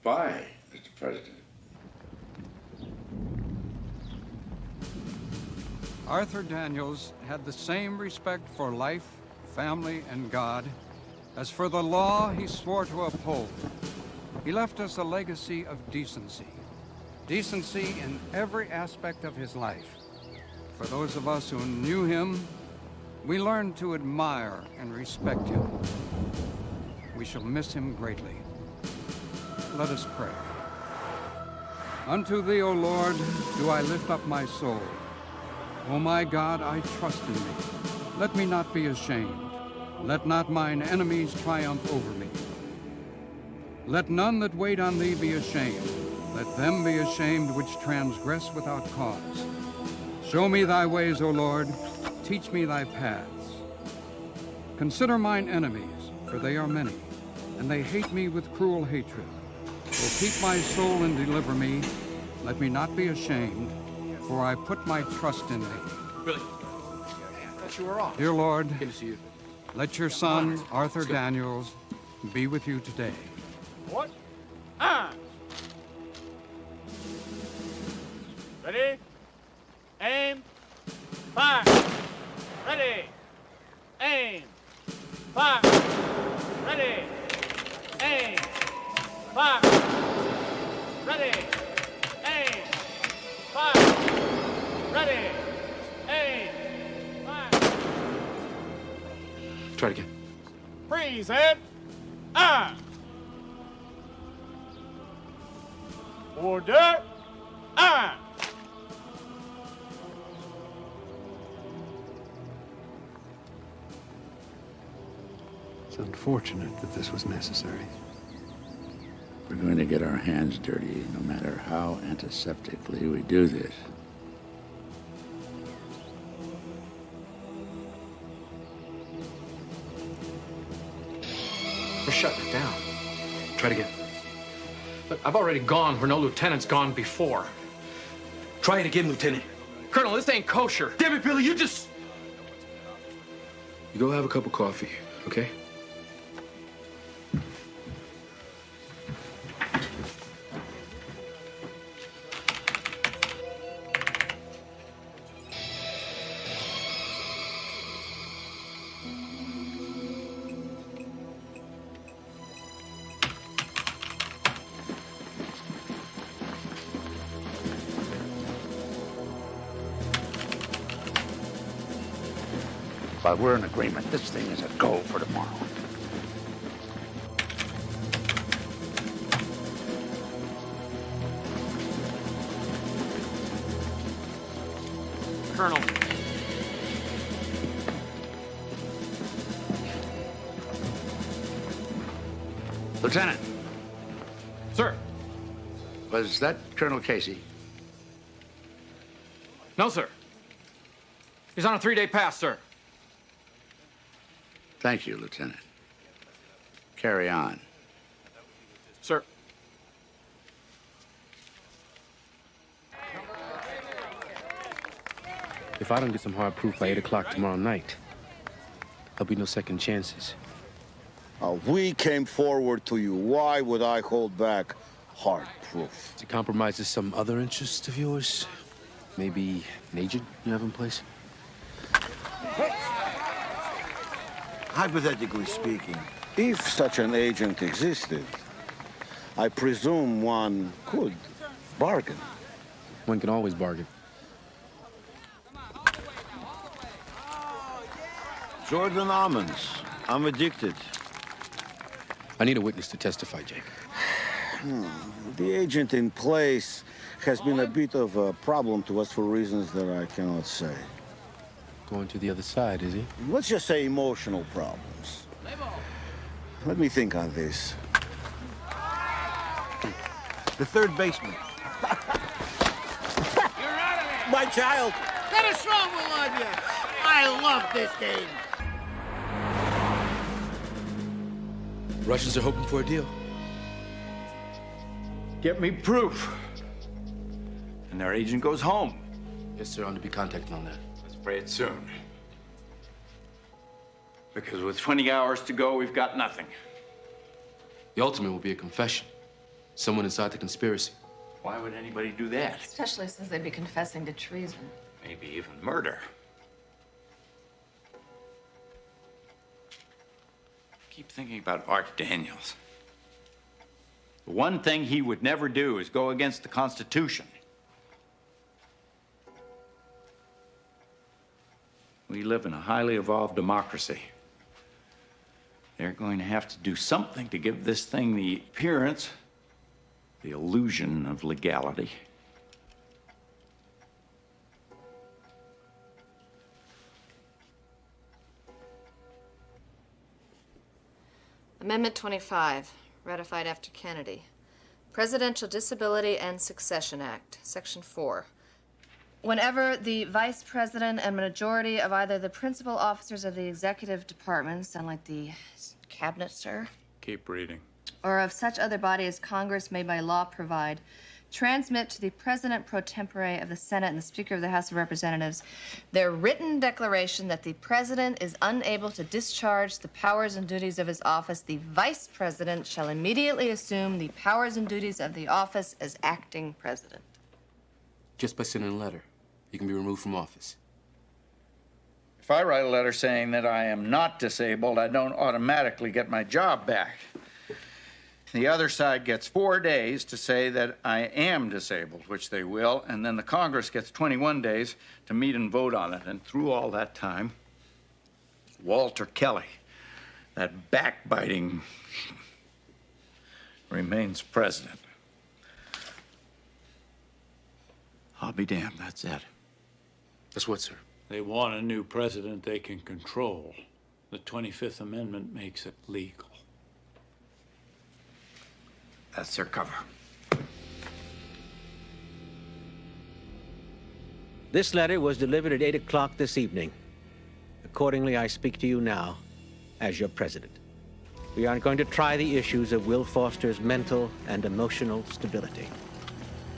Bye, Mr. President. Arthur Daniels had the same respect for life, family, and God as for the law he swore to uphold. He left us a legacy of decency. Decency in every aspect of his life. For those of us who knew him, we learned to admire and respect him. We shall miss him greatly. Let us pray. Unto thee, O Lord, do I lift up my soul. O my God, I trust in thee. Let me not be ashamed. Let not mine enemies triumph over me. Let none that wait on thee be ashamed. Let them be ashamed which transgress without cause. Show me thy ways, O Lord. Teach me thy paths. Consider mine enemies, for they are many, and they hate me with cruel hatred. O keep my soul and deliver me. Let me not be ashamed, for I put my trust in thee. Billy, I thought you were off. Dear Lord, Good to see you. let your son, Arthur Daniels, be with you today. What? Ready? Aim. Fire. Ready. Aim. Fire. Ready. Aim. Fire. Ready. Aim. Fire. Ready. Aim. Fire. Try it again. Freeze, head. Order. It's unfortunate that this was necessary. We're going to get our hands dirty, no matter how antiseptically we do this. We're shutting it down. Try it again. But I've already gone where no lieutenant's gone before. Try it again, Lieutenant. Colonel, this ain't kosher. Damn it, Billy, you just... You go have a cup of coffee, okay? But we're in agreement. This thing is a go for tomorrow. Colonel. Lieutenant. Sir. Was that Colonel Casey? No, sir. He's on a 3-day pass, sir. Thank you, Lieutenant. Carry on. Sir. If I don't get some hard proof by 8 o'clock tomorrow night, there'll be no second chances. We came forward to you. Why would I hold back hard proof? It compromises some other interest of yours? Maybe an agent you have in place? Hypothetically speaking, if such an agent existed, I presume one could bargain. One can always bargain. Jordan almonds. I'm addicted. I need a witness to testify, Jake. The agent in place has been a bit of a problem to us for reasons that I cannot say. Going to the other side, is he? Let's just say emotional problems. Let me think on this. The third baseman. You're out of there! My child! Got a strong will on you! I love this game! Russians are hoping for a deal. Get me proof. And their agent goes home. Yes, sir. I'm to be contacting on that. Let's pray it soon. Because with 20 hours to go, we've got nothing. The ultimate will be a confession. Someone inside the conspiracy. Why would anybody do that? Especially since they'd be confessing to treason. Maybe even murder. Keep thinking about Art Daniels. The one thing he would never do is go against the Constitution. We live in a highly evolved democracy. They're going to have to do something to give this thing the appearance, the illusion of legality. Amendment 25, ratified after Kennedy. Presidential Disability and Succession Act, Section 4. Whenever the Vice President and majority of either the principal officers of the executive department, sound like the cabinet, sir? Keep reading. Or of such other body as Congress may by law provide, transmit to the President pro tempore of the Senate and the Speaker of the House of Representatives their written declaration that the President is unable to discharge the powers and duties of his office, the Vice President shall immediately assume the powers and duties of the office as acting President. Just by sending a letter, you can be removed from office. If I write a letter saying that I am not disabled, I don't automatically get my job back. The other side gets 4 days to say that I am disabled, which they will, and then the Congress gets 21 days to meet and vote on it. And through all that time, Walter Kelly, that backbiting, remains president. I'll be damned, that's it. That's what, sir? They want a new president they can control. The 25th Amendment makes it legal. That's their cover. This letter was delivered at 8 o'clock this evening. Accordingly, I speak to you now as your president. We are going to try the issues of Will Foster's mental and emotional stability.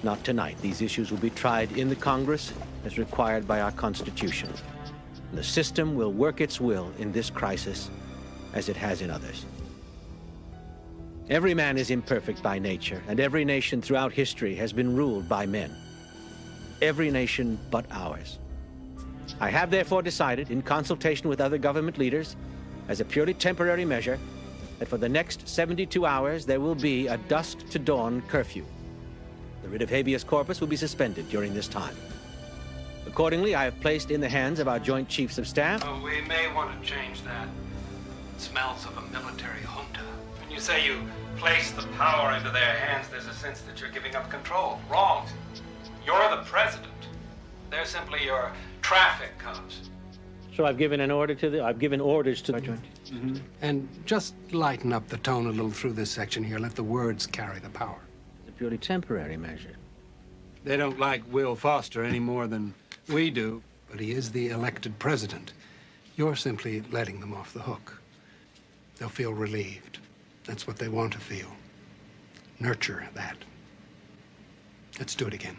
Not tonight. These issues will be tried in the Congress as required by our Constitution. The system will work its will in this crisis as it has in others. Every man is imperfect by nature, and every nation throughout history has been ruled by men. Every nation but ours. I have therefore decided, in consultation with other government leaders, as a purely temporary measure, that for the next 72 hours there will be a dusk to dawn curfew. The writ of habeas corpus will be suspended during this time. Accordingly, I have placed in the hands of our Joint Chiefs of Staff. Oh, we may want to change that. It smells of a military junta. When you say you place the power into their hands, there's a sense that you're giving up control. Wrong. You're the president. They're simply your traffic cops. So I've given orders to the Joint. Mm-hmm. And just lighten up the tone a little through this section here. Let the words carry the power. It's a purely temporary measure. They don't like Will Foster any more than we do, but he is the elected president. You're simply letting them off the hook. They'll feel relieved. That's what they want to feel. Nurture that. Let's do it again.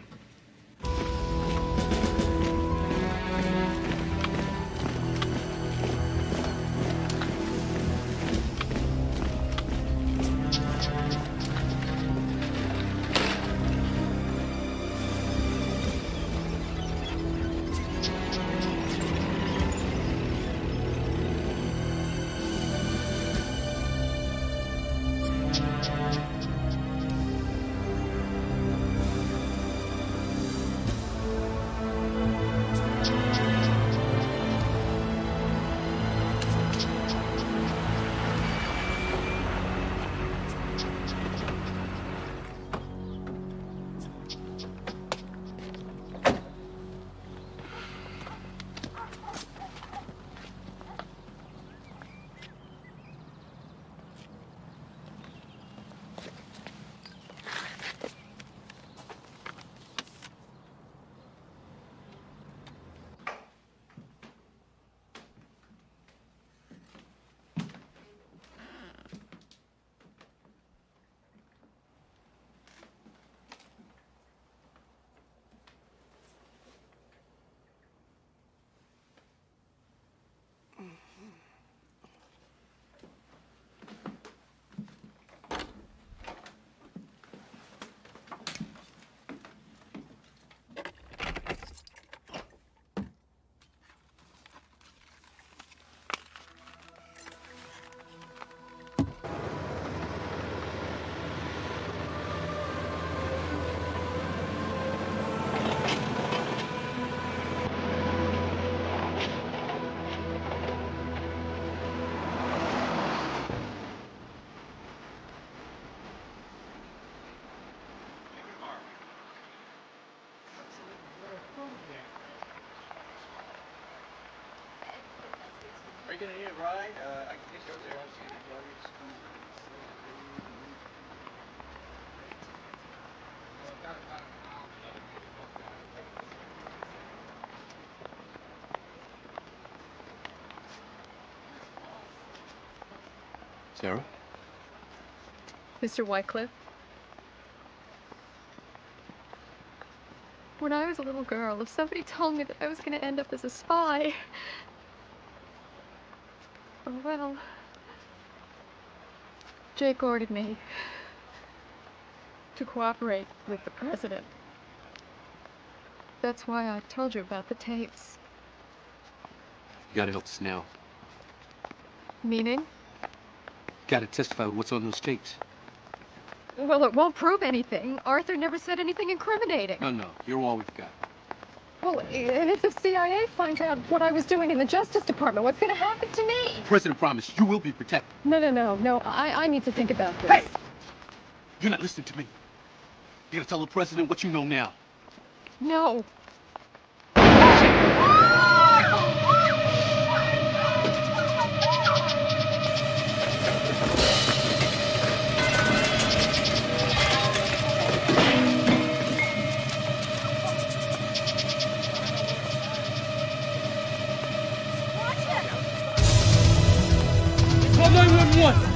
Are you gonna need a ride? I can get you over there. I'll see the luggage. Sarah? Mr. Wycliffe? When I was a little girl, if somebody told me that I was going to end up as a spy... Oh, well... Jake ordered me to cooperate with the president. That's why I told you about the tapes. You gotta help us now. Meaning? Gotta testify with what's on those tapes. Well, it won't prove anything. Arthur never said anything incriminating. No, you're all we've got. Well, and if the CIA finds out what I was doing in the Justice Department, what's going to happen to me? The president promised you will be protected. No. I need to think about this. Hey! You're not listening to me. You gotta tell the president what you know now. No. Call 911!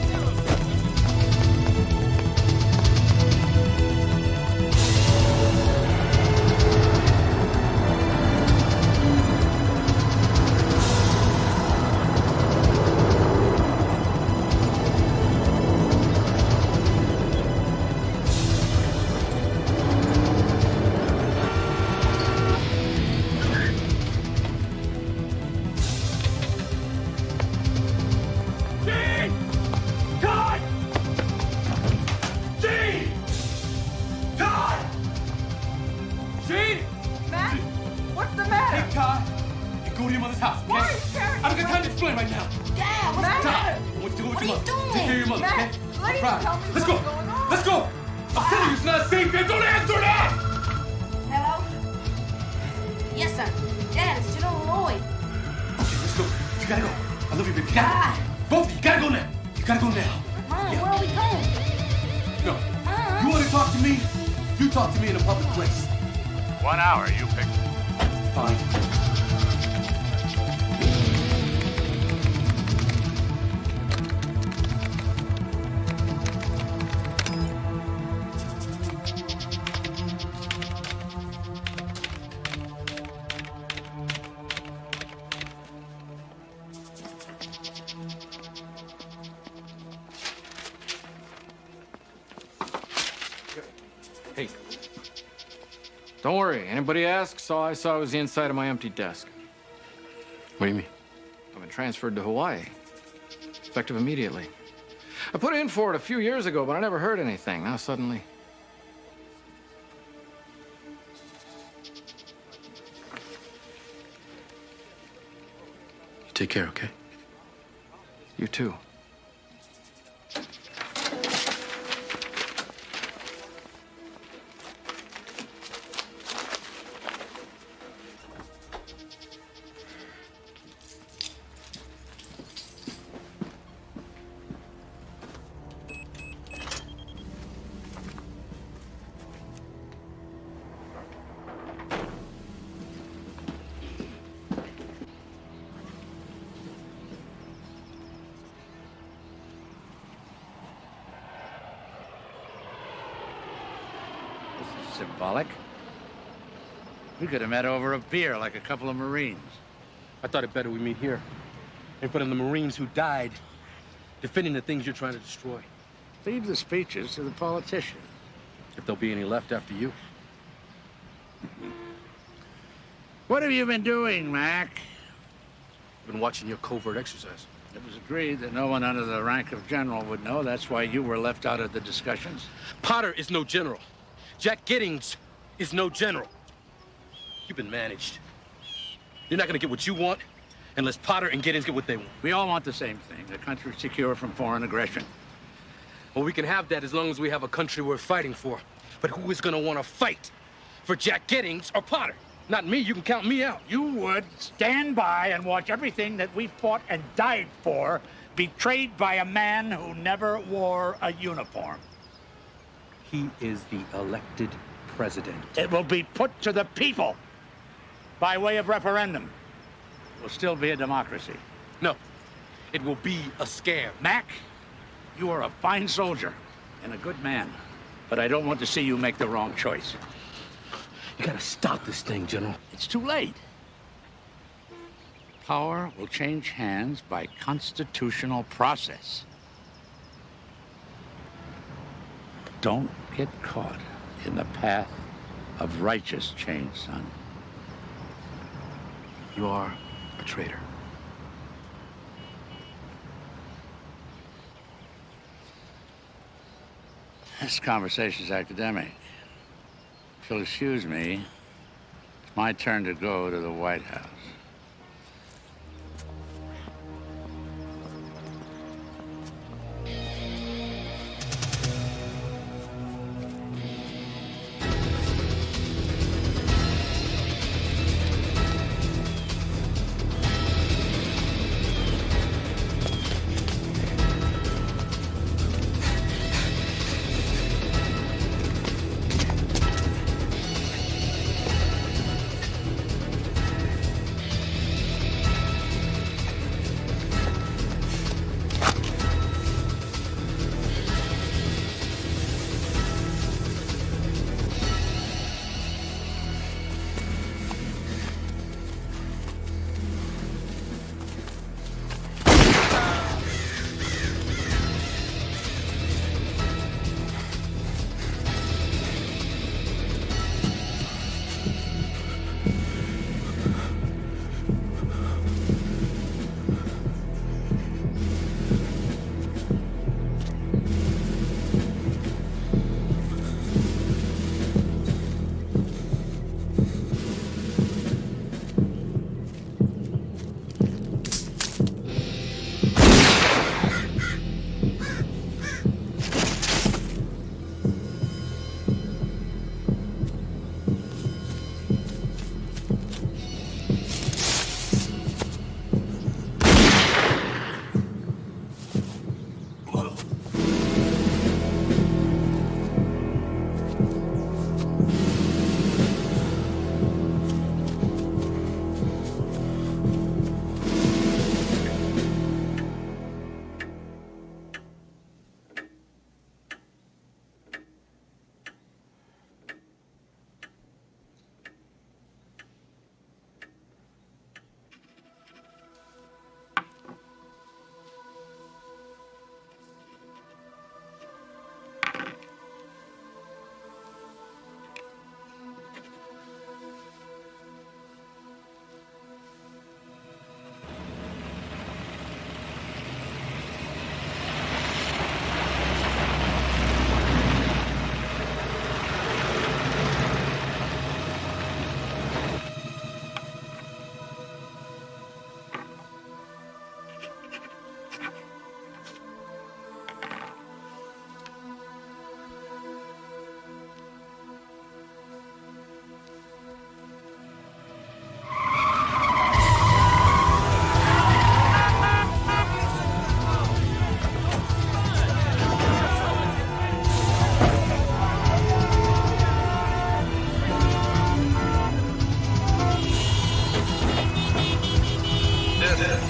Hey. Don't worry. Anybody asks, all I saw was the inside of my empty desk. What do you mean? I've been transferred to Hawaii. Effective immediately. I put in for it a few years ago, but I never heard anything. Now suddenly... Take care, okay? You too. This is symbolic. We could have met over a beer like a couple of Marines. I thought it better we meet here, in front of the Marines who died, defending the things you're trying to destroy. Leave the speeches to the politicians. If there'll be any left after you. What have you been doing, Mac? I've been watching your covert exercise. It was agreed that no one under the rank of general would know. That's why you were left out of the discussions. Potter is no general. Jack Giddings is no general. You've been managed. You're not gonna get what you want unless Potter and Giddings get what they want. We all want the same thing, a country secure from foreign aggression. Well, we can have that as long as we have a country worth fighting for. But who is gonna wanna fight for Jack Giddings or Potter? Not me, you can count me out. You would stand by and watch everything that we fought and died for betrayed by a man who never wore a uniform. He is the elected president. It will be put to the people by way of referendum. It will still be a democracy. No, it will be a scam. Mac, you are a fine soldier and a good man, but I don't want to see you make the wrong choice. You gotta stop this thing, General. It's too late. Power will change hands by constitutional process. Don't get caught in the path of righteous change, son. You are a traitor. This conversation's academic. If you'll excuse me, it's my turn to go to the White House.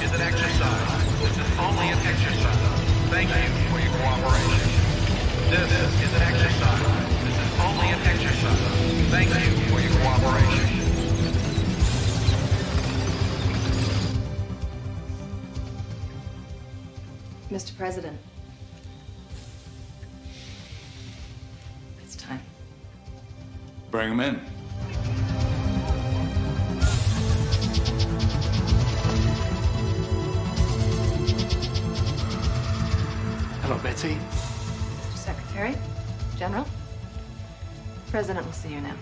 is an exercise. This is only an exercise. Thank you for your cooperation. This is an exercise. This is only an exercise. Thank you for your cooperation. Mr. President. It's time. Bring him in. Hello, Betsy. Mr. Secretary, General, the President will see you now.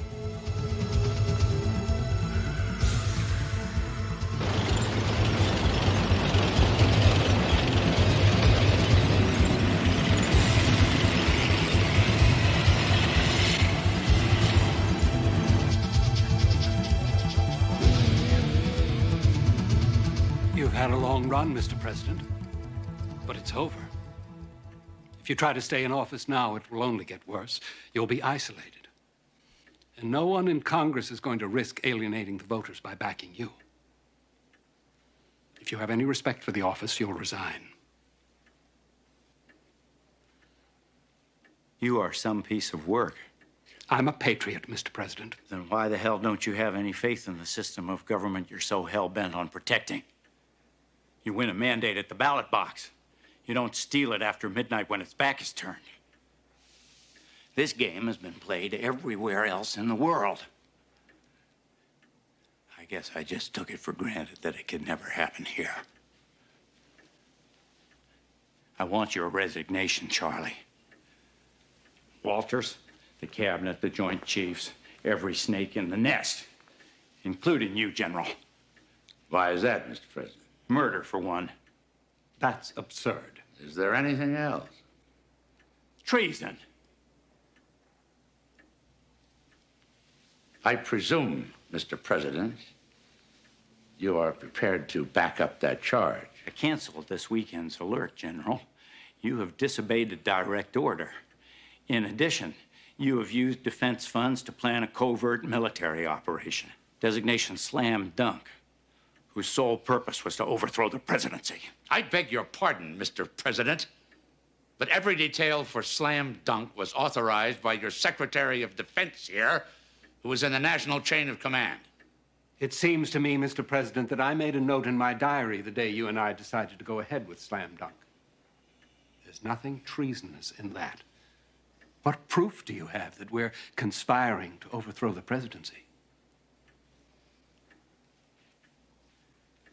You've had a long run, Mr. President, but it's over. If you try to stay in office now, it will only get worse. You'll be isolated. And no one in Congress is going to risk alienating the voters by backing you. If you have any respect for the office, you'll resign. You are some piece of work. I'm a patriot, Mr. President. Then why the hell don't you have any faith in the system of government you're so hell-bent on protecting? You win a mandate at the ballot box. You don't steal it after midnight when its back is turned. This game has been played everywhere else in the world. I guess I just took it for granted that it could never happen here. I want your resignation, Charlie. Walters, the cabinet, the Joint Chiefs, every snake in the nest, including you, General. Why is that, Mr. President? Murder, for one. That's absurd. Is there anything else? Treason. I presume, Mr. President, you are prepared to back up that charge. I canceled this weekend's alert, General. You have disobeyed a direct order. In addition, you have used defense funds to plan a covert military operation. Designation slam dunk, whose sole purpose was to overthrow the presidency. I beg your pardon, Mr. President, but every detail for slam dunk was authorized by your Secretary of Defense here, who was in the national chain of command. It seems to me, Mr. President, that I made a note in my diary the day you and I decided to go ahead with slam dunk. There's nothing treasonous in that. What proof do you have that we're conspiring to overthrow the presidency?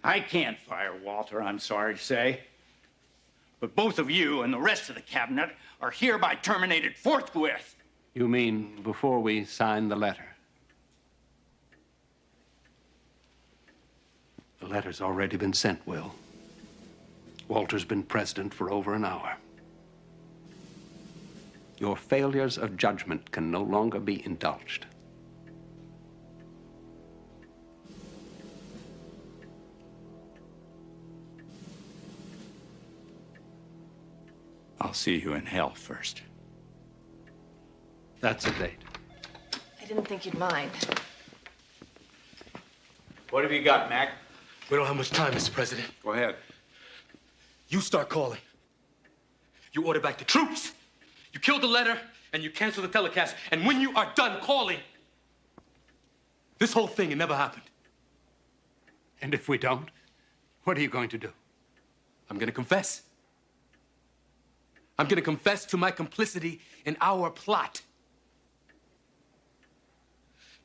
I can't fire Walter, I'm sorry to say. But both of you and the rest of the cabinet are hereby terminated forthwith. You mean before we sign the letter? The letter's already been sent, Will. Walter's been president for over an hour. Your failures of judgment can no longer be indulged. I'll see you in hell first. That's a date. I didn't think you'd mind. What have you got, Mac? We don't have much time, Mr. President. Go ahead. You start calling. You order back the troops. You kill the letter, and you cancel the telecast. And when you are done calling, this whole thing, it never happened. And if we don't, what are you going to do? I'm going to confess. I'm going to confess to my complicity in our plot.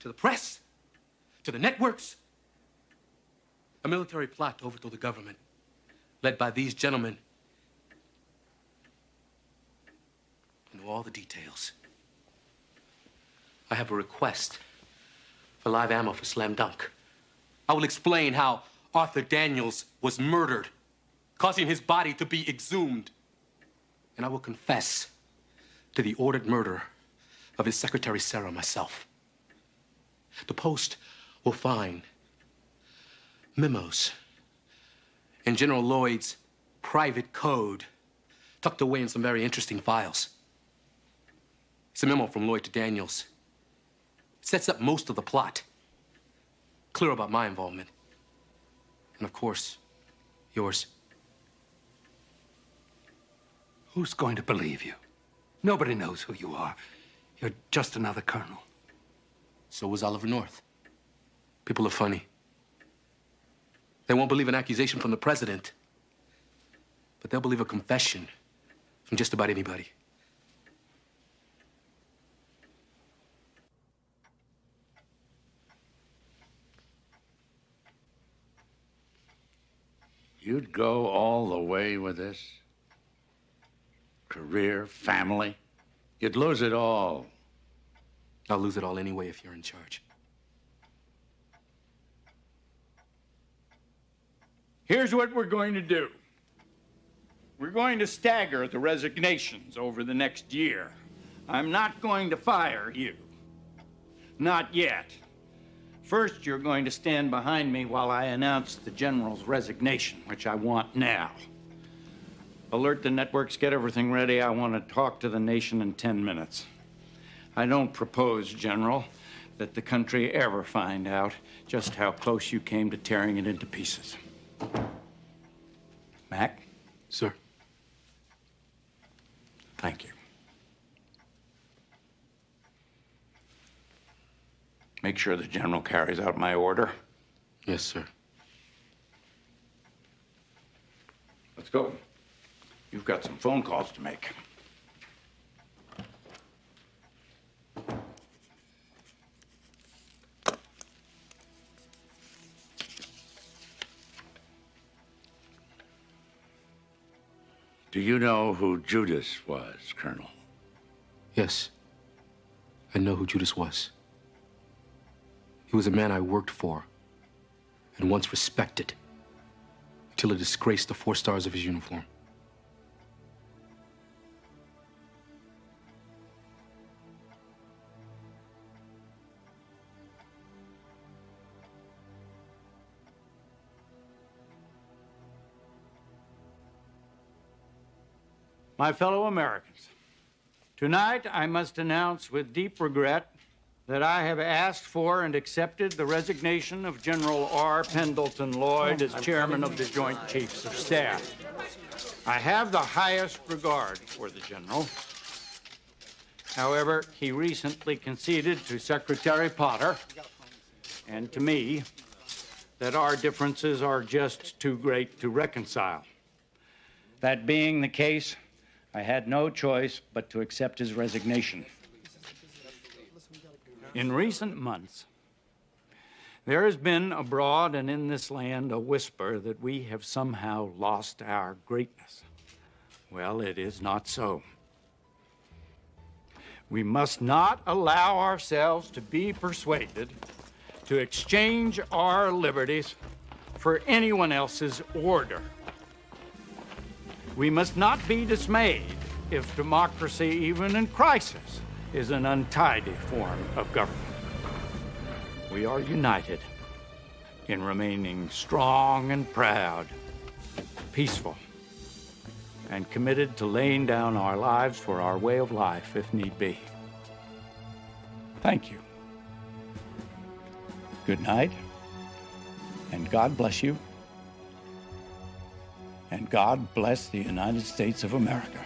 To the press, to the networks. A military plot to overthrow the government, led by these gentlemen. I know all the details. I have a request for live ammo for slam dunk. I will explain how Arthur Daniels was murdered, causing his body to be exhumed. And I will confess to the ordered murder of his secretary, Sarah, myself. The Post will find memos in General Lloyd's private code tucked away in some very interesting files. It's a memo from Lloyd to Daniels. It sets up most of the plot. Clear about my involvement. And of course, Yours. Who's going to believe you? Nobody knows who you are. You're just another colonel. So was Oliver North. People are funny. They won't believe an accusation from the president, but they'll believe a confession from just about anybody. You'd go all the way with this? Career, family? You'd lose it all. I'll lose it all anyway if you're in charge. Here's what we're going to do. We're going to stagger the resignations over the next year. I'm not going to fire you. Not yet. First, you're going to stand behind me while I announce the general's resignation, which I want now. Alert the networks, get everything ready. I want to talk to the nation in 10 minutes. I don't propose, General, that the country ever find out just how close you came to tearing it into pieces. Mac? Sir. Thank you. Make sure the General carries out my order. Yes, sir. Let's go. You've got some phone calls to make. Do you know who Judas was, Colonel? Yes. I know who Judas was. He was a man I worked for and once respected until it disgraced the 4 stars of his uniform. My fellow Americans, tonight I must announce with deep regret that I have asked for and accepted the resignation of General R. Pendleton Lloyd as chairman of the Joint Chiefs of Staff. I have the highest regard for the general. However, he recently conceded to Secretary Potter and to me that our differences are just too great to reconcile. That being the case, I had no choice but to accept his resignation. In recent months, there has been abroad and in this land a whisper that we have somehow lost our greatness. Well, it is not so. We must not allow ourselves to be persuaded to exchange our liberties for anyone else's order. We must not be dismayed if democracy, even in crisis, is an untidy form of government. We are united in remaining strong and proud, peaceful, and committed to laying down our lives for our way of life if need be. Thank you. Good night, and God bless you. And God bless the United States of America.